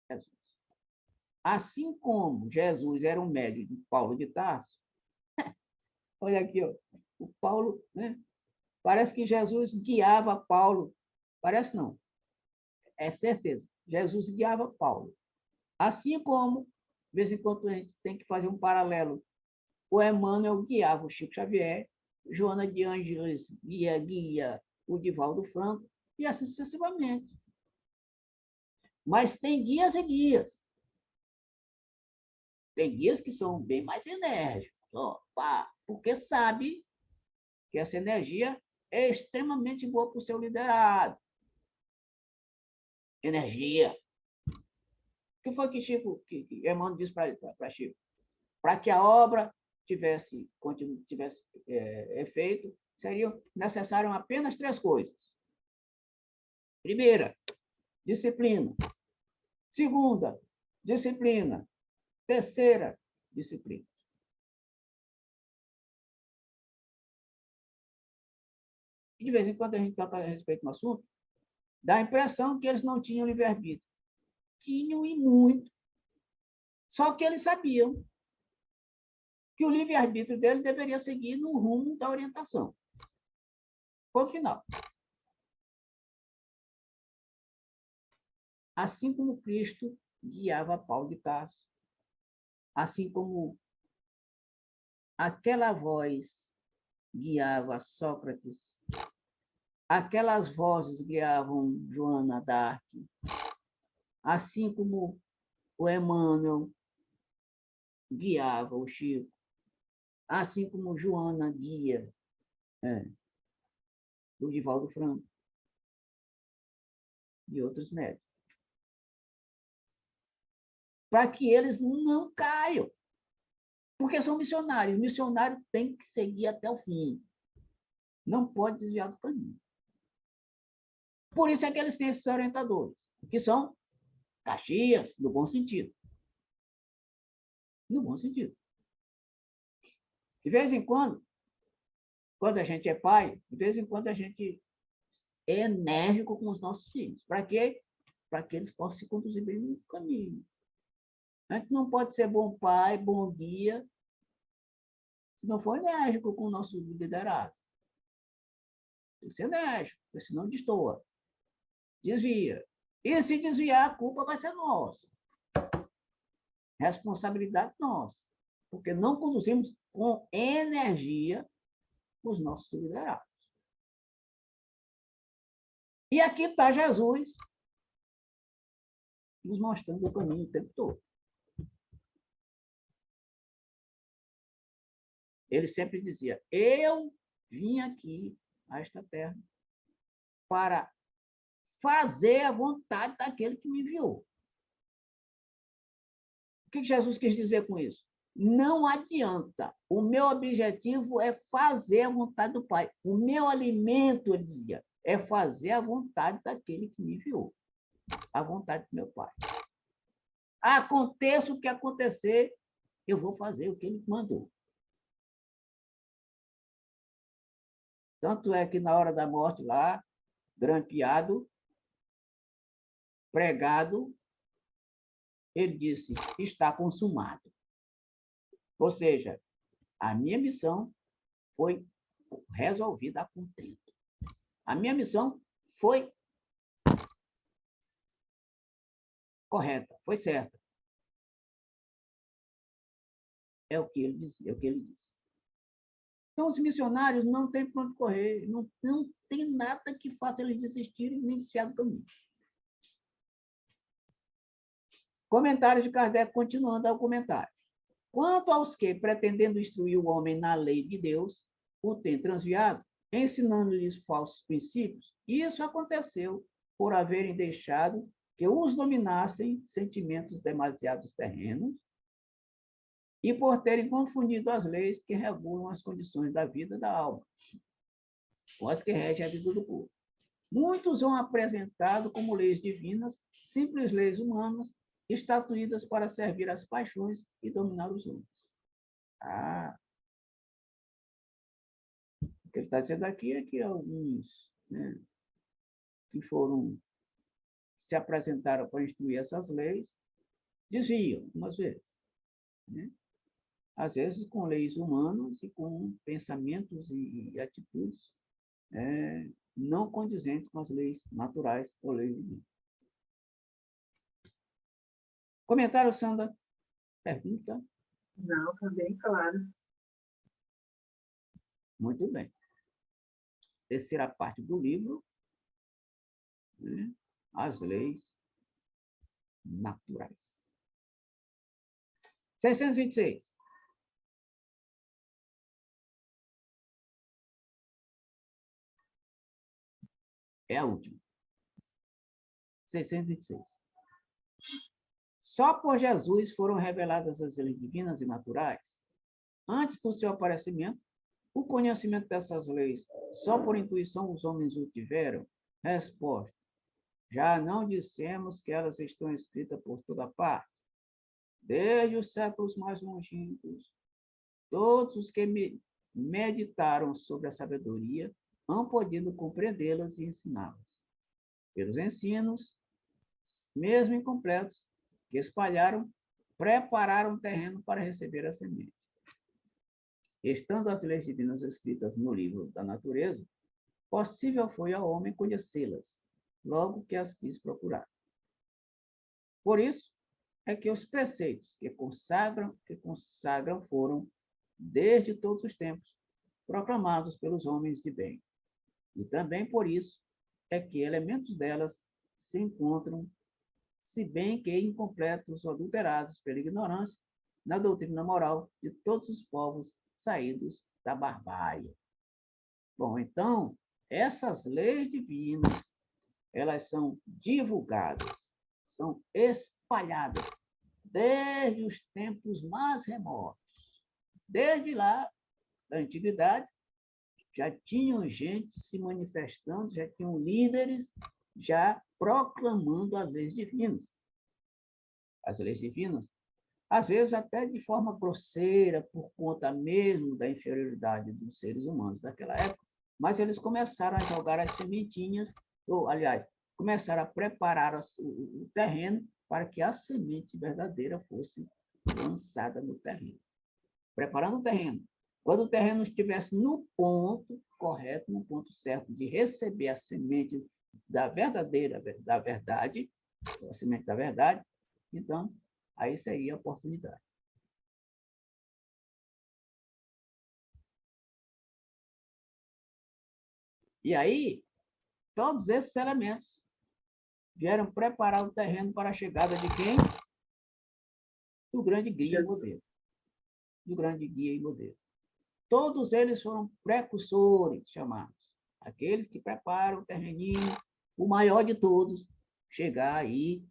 Jesus. Assim como Jesus era um médium de Paulo de Tarso, olha aqui, ó, o Paulo, né? Parece que Jesus guiava Paulo. Parece não, é certeza. Jesus guiava Paulo. Assim como, de vez em quando, a gente tem que fazer um paralelo. O Emmanuel guiava o Chico Xavier, Joana de Ângeles guia o Divaldo Franco, e assim sucessivamente. Mas tem guias e guias. Tem guias que são bem mais enérgicos, porque sabe que essa energia é extremamente boa para o seu liderado. Energia. O que foi que Emmanuel disse para Chico? Para que a obra tivesse efeito, seriam necessárias apenas 3 coisas. Primeira, disciplina. Segunda, disciplina. Terceira, disciplina. E de vez em quando a gente toca a respeito do assunto, Dá a impressão que eles não tinham livre-arbítrio. Tinham e muito. Só que eles sabiam que o livre-arbítrio dele deveria seguir no rumo da orientação. Ponto final. Assim como Cristo guiava Paulo de Tarso, assim como aquela voz guiava Sócrates, aquelas vozes guiavam Joana d'Arc, assim como o Emmanuel guiava o Chico, assim como Joana guia o Divaldo Franco e outros médicos. Para que eles não caiam. Porque são missionários. O missionário tem que seguir até o fim. Não pode desviar do caminho. Por isso é que eles têm esses orientadores, que são caxias, no bom sentido. No bom sentido. De vez em quando a gente é pai, de vez em quando a gente é enérgico com os nossos filhos. Para quê? Para que eles possam se conduzir bem no caminho. A gente não pode ser bom pai, bom guia, se não for enérgico com o nosso liderado. Tem que ser enérgico, porque senão destoa. Desvia. E se desviar, a culpa vai ser nossa. Responsabilidade nossa. Porque não conduzimos com energia os nossos liderados. E aqui está Jesus nos mostrando o caminho o tempo todo. Ele sempre dizia, eu vim aqui a esta terra para fazer a vontade daquele que me enviou. O que Jesus quis dizer com isso? Não adianta. O meu objetivo é fazer a vontade do Pai. O meu alimento, ele dizia, é fazer a vontade daquele que me enviou. A vontade do meu Pai. Aconteça o que acontecer, eu vou fazer o que ele mandou. Tanto é que na hora da morte lá, grampeado, pregado, ele disse, está consumado. Ou seja, a minha missão foi resolvida a contento. A minha missão foi correta, foi certa. É o que ele disse, é o que ele disse. Então, os missionários não têm para onde correr, não tem nada que faça eles desistirem nem desviar do caminho. Comentário de Kardec, continuando ao comentário. Quanto aos que, pretendendo instruir o homem na lei de Deus, o têm transviado, ensinando-lhes falsos princípios, isso aconteceu por haverem deixado que os dominassem sentimentos demasiados terrenos e por terem confundido as leis que regulam as condições da vida da alma, ou as que regem a vida do corpo. Muitos são apresentados como leis divinas, simples leis humanas, estatuídas para servir às paixões e dominar os homens. O que ele está dizendo aqui é que alguns, né, que se apresentaram para instruir essas leis, desviam, umas vezes. Né? Às vezes com leis humanas e com pensamentos e atitudes não condizentes com as leis naturais ou leis divinas. Comentário, Sandra? Pergunta? Não, está bem claro. Muito bem. Terceira parte do livro, né? As leis naturais. 626. É a última. 626. Só por Jesus foram reveladas as leis divinas e naturais. Antes do seu aparecimento, o conhecimento dessas leis, só por intuição os homens o tiveram? Resposta. Já não dissemos que elas estão escritas por toda parte? Desde os séculos mais longínquos, todos os que meditaram sobre a sabedoria hão podido compreendê-las e ensiná-las. pelos ensinos, mesmo incompletos, que espalharam, prepararam o terreno para receber a semente. Estando as leis divinas escritas no livro da natureza, possível foi ao homem conhecê-las, logo que as quis procurar. Por isso é que os preceitos que consagram foram, desde todos os tempos, proclamados pelos homens de bem. E também por isso é que elementos delas se encontram, se bem que incompletos ou adulterados pela ignorância, na doutrina moral de todos os povos saídos da barbárie. Bom, então, essas leis divinas, elas são divulgadas, são espalhadas desde os tempos mais remotos. Desde lá, da antiguidade, já tinham gente se manifestando, já tinham líderes já proclamando as leis divinas. As leis divinas, às vezes até de forma grosseira, por conta mesmo da inferioridade dos seres humanos daquela época, mas eles começaram a jogar as sementinhas, ou, aliás, começaram a preparar o terreno para que a semente verdadeira fosse lançada no terreno. Preparando o terreno. Quando o terreno estivesse no ponto correto, no ponto certo de receber a semente da verdade, a semente da verdade, então, aí seria a oportunidade. E aí, todos esses elementos vieram preparar o terreno para a chegada de quem? Do grande guia e modelo. Do grande guia e modelo. Todos eles foram precursores, chamados. Aqueles que preparam o terreninho, o maior de todos, chegar aí,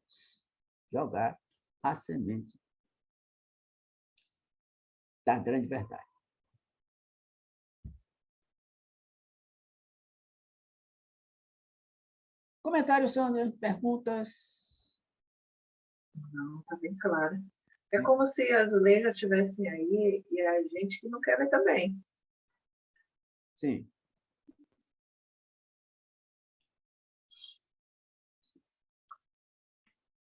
jogar a semente da grande verdade. Comentários, Sandra? Perguntas? Não, está bem claro. É como se as leis já estivessem aí e a gente que não quer ver também. Sim.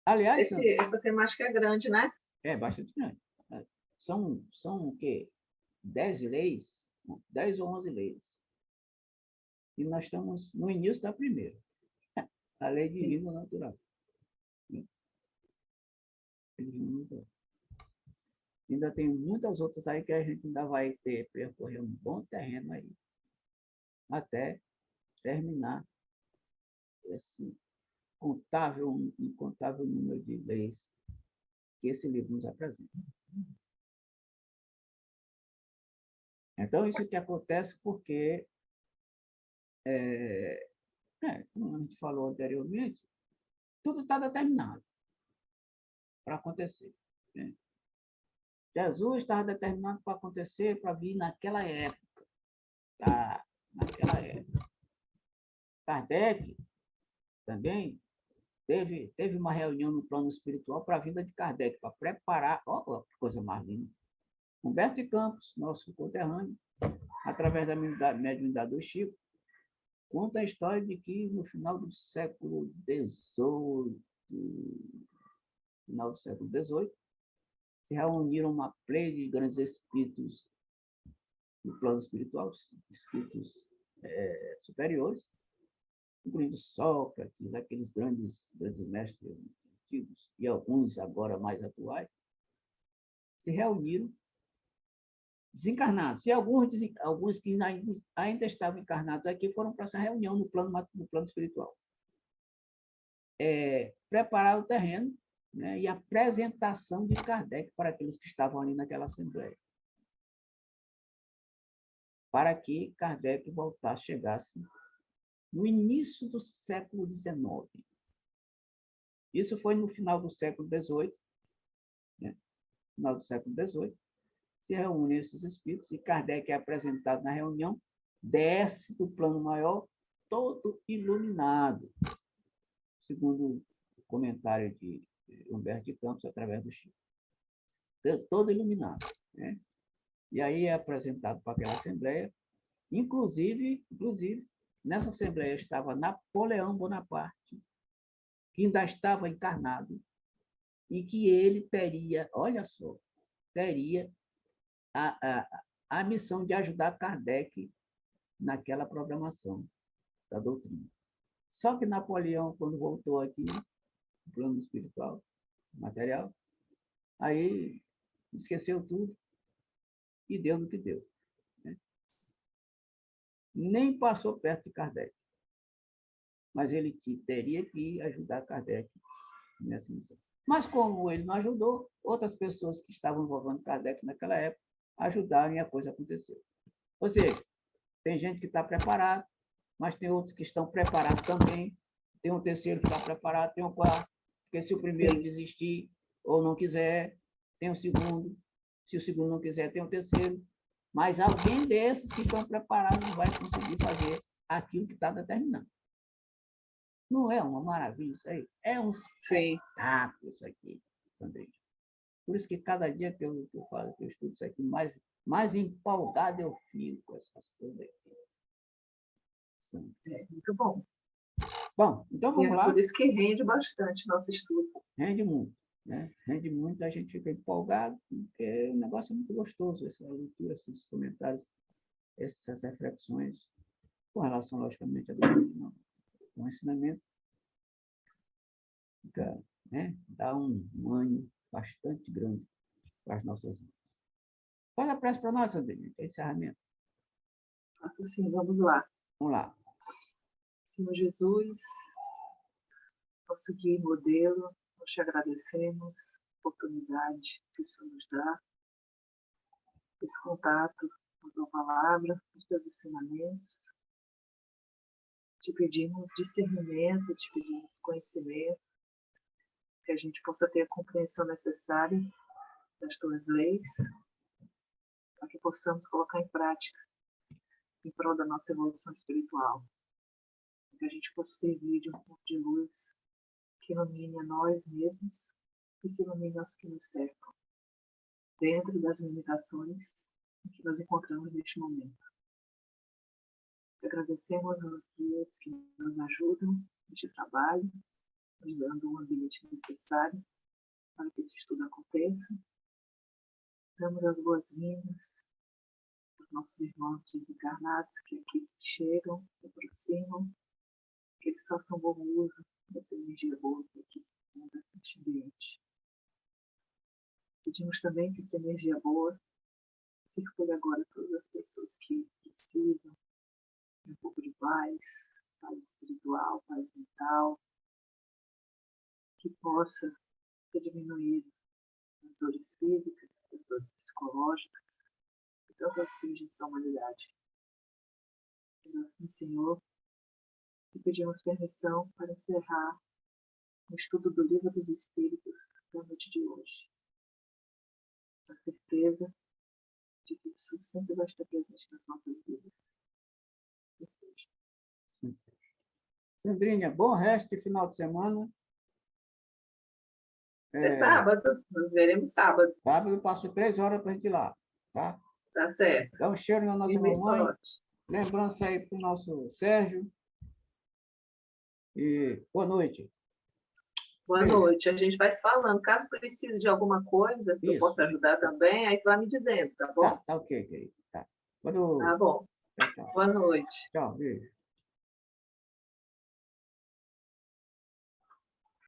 Aliás, Essa temática é grande, né? É bastante grande. São o quê? 10 leis, 10 ou 11 leis. E nós estamos no início da primeira. A lei divina natural. Ainda tem muitas outras aí que a gente ainda vai percorrer um bom terreno aí, até terminar esse incontável número de leis que esse livro nos apresenta. Então, isso que acontece porque, como a gente falou anteriormente, tudo está determinado para acontecer. Né? Jesus estava determinado para acontecer, para vir naquela época. Tá? Naquela época. Kardec também teve uma reunião no plano espiritual para a vinda de Kardec, para preparar, ó, que coisa mais linda. Humberto de Campos, nosso conterrâneo, através da mediunidade do Chico, conta a história de que no final do século XVIII, se reuniram uma pleia de grandes espíritos no plano espiritual, espíritos superiores, incluindo Sócrates, aqueles grandes mestres antigos e alguns agora mais atuais, se reuniram desencarnados. E alguns que ainda estavam encarnados aqui foram para essa reunião no plano espiritual. Preparar o terreno, né, e a apresentação de Kardec para aqueles que estavam ali naquela assembleia. Para que Kardec chegasse no início do século XIX. Isso foi no final do século XVIII. Né? No final do século XVIII, se reúnem esses espíritos e Kardec é apresentado na reunião, desce do plano maior, todo iluminado, segundo o comentário de Humberto de Campos, através do Chico. Todo iluminado. Né? E aí é apresentado para aquela assembleia. Inclusive, nessa assembleia estava Napoleão Bonaparte, que ainda estava encarnado e que ele teria, olha só, teria a missão de ajudar Kardec naquela programação da doutrina. Só que Napoleão, quando voltou aqui, no plano espiritual, material, aí esqueceu tudo e deu no que deu. Né? Nem passou perto de Kardec. Mas ele teria que ajudar Kardec nessa missão. Mas como ele não ajudou, outras pessoas que estavam envolvendo Kardec naquela época ajudaram e a coisa aconteceu. Ou seja, tem gente que está preparado, mas tem outros que estão preparados também. Tem um terceiro que está preparado, tem um quarto, porque se o primeiro desistir ou não quiser, tem o segundo. Se o segundo não quiser, tem o terceiro. Mas alguém desses que estão preparados vai conseguir fazer aquilo que está determinado. Não é uma maravilha isso aí? É um espetáculo isso aqui, Sandrinha. Por isso que cada dia que eu faço, que eu estudo isso aqui, mais empolgado eu fico com essas coisas aqui. Muito bom. Bom, então vamos lá. Por isso que rende bastante nosso estudo. Rende muito, né? Rende muito, a gente fica empolgado, porque o negócio é muito gostoso, essa leitura, esses comentários, essas reflexões, com relação, logicamente, a o ensinamento, fica, né? Dá um ânimo bastante grande para as nossas vidas. Faz a prece para nós, Sandrinha, que é encerramento. Faço sim, vamos lá. Vamos lá. Senhor Jesus, nosso guia e modelo, nós te agradecemos a oportunidade que o Senhor nos dá, esse contato com a tua palavra, os teus ensinamentos. Te pedimos discernimento, te pedimos conhecimento, que a gente possa ter a compreensão necessária das tuas leis, para que possamos colocar em prática em prol da nossa evolução espiritual. Que a gente possa servir de um ponto de luz que ilumine a nós mesmos e que ilumine os que nos cercam, dentro das limitações em que nos encontramos neste momento. Agradecemos aos guias que nos ajudam neste trabalho, nos dando o ambiente necessário para que esse estudo aconteça. Damos as boas-vindas aos nossos irmãos desencarnados que aqui chegam, se aproximam, que eles façam bom uso dessa energia boa que aqui se encontra neste ambiente. Pedimos também que essa energia boa circule agora a todas as pessoas que precisam de um pouco de paz espiritual, paz mental, que possa ter diminuído as dores físicas, as dores psicológicas e tanto aflige essa humanidade. E assim, Senhor, e pedimos permissão para encerrar o estudo do Livro dos Espíritos da noite de hoje. A certeza de que isso sempre vai estar presente nas nossas vidas. Sim. Sandrinha, bom resto de final de semana. É sábado, nos veremos sábado. Sábado eu passo 3 horas para a gente ir lá, tá? Tá certo. Dá um cheiro na nossa mamãe. Lembrança aí para o nosso Sérgio. E boa noite. Boa noite. A gente vai se falando. Caso precise de alguma coisa que eu possa ajudar também, aí tu vai me dizendo, tá bom? Tá ok, querido. Tá. Tá bom. Tchau. Boa noite. Tchau, beijo.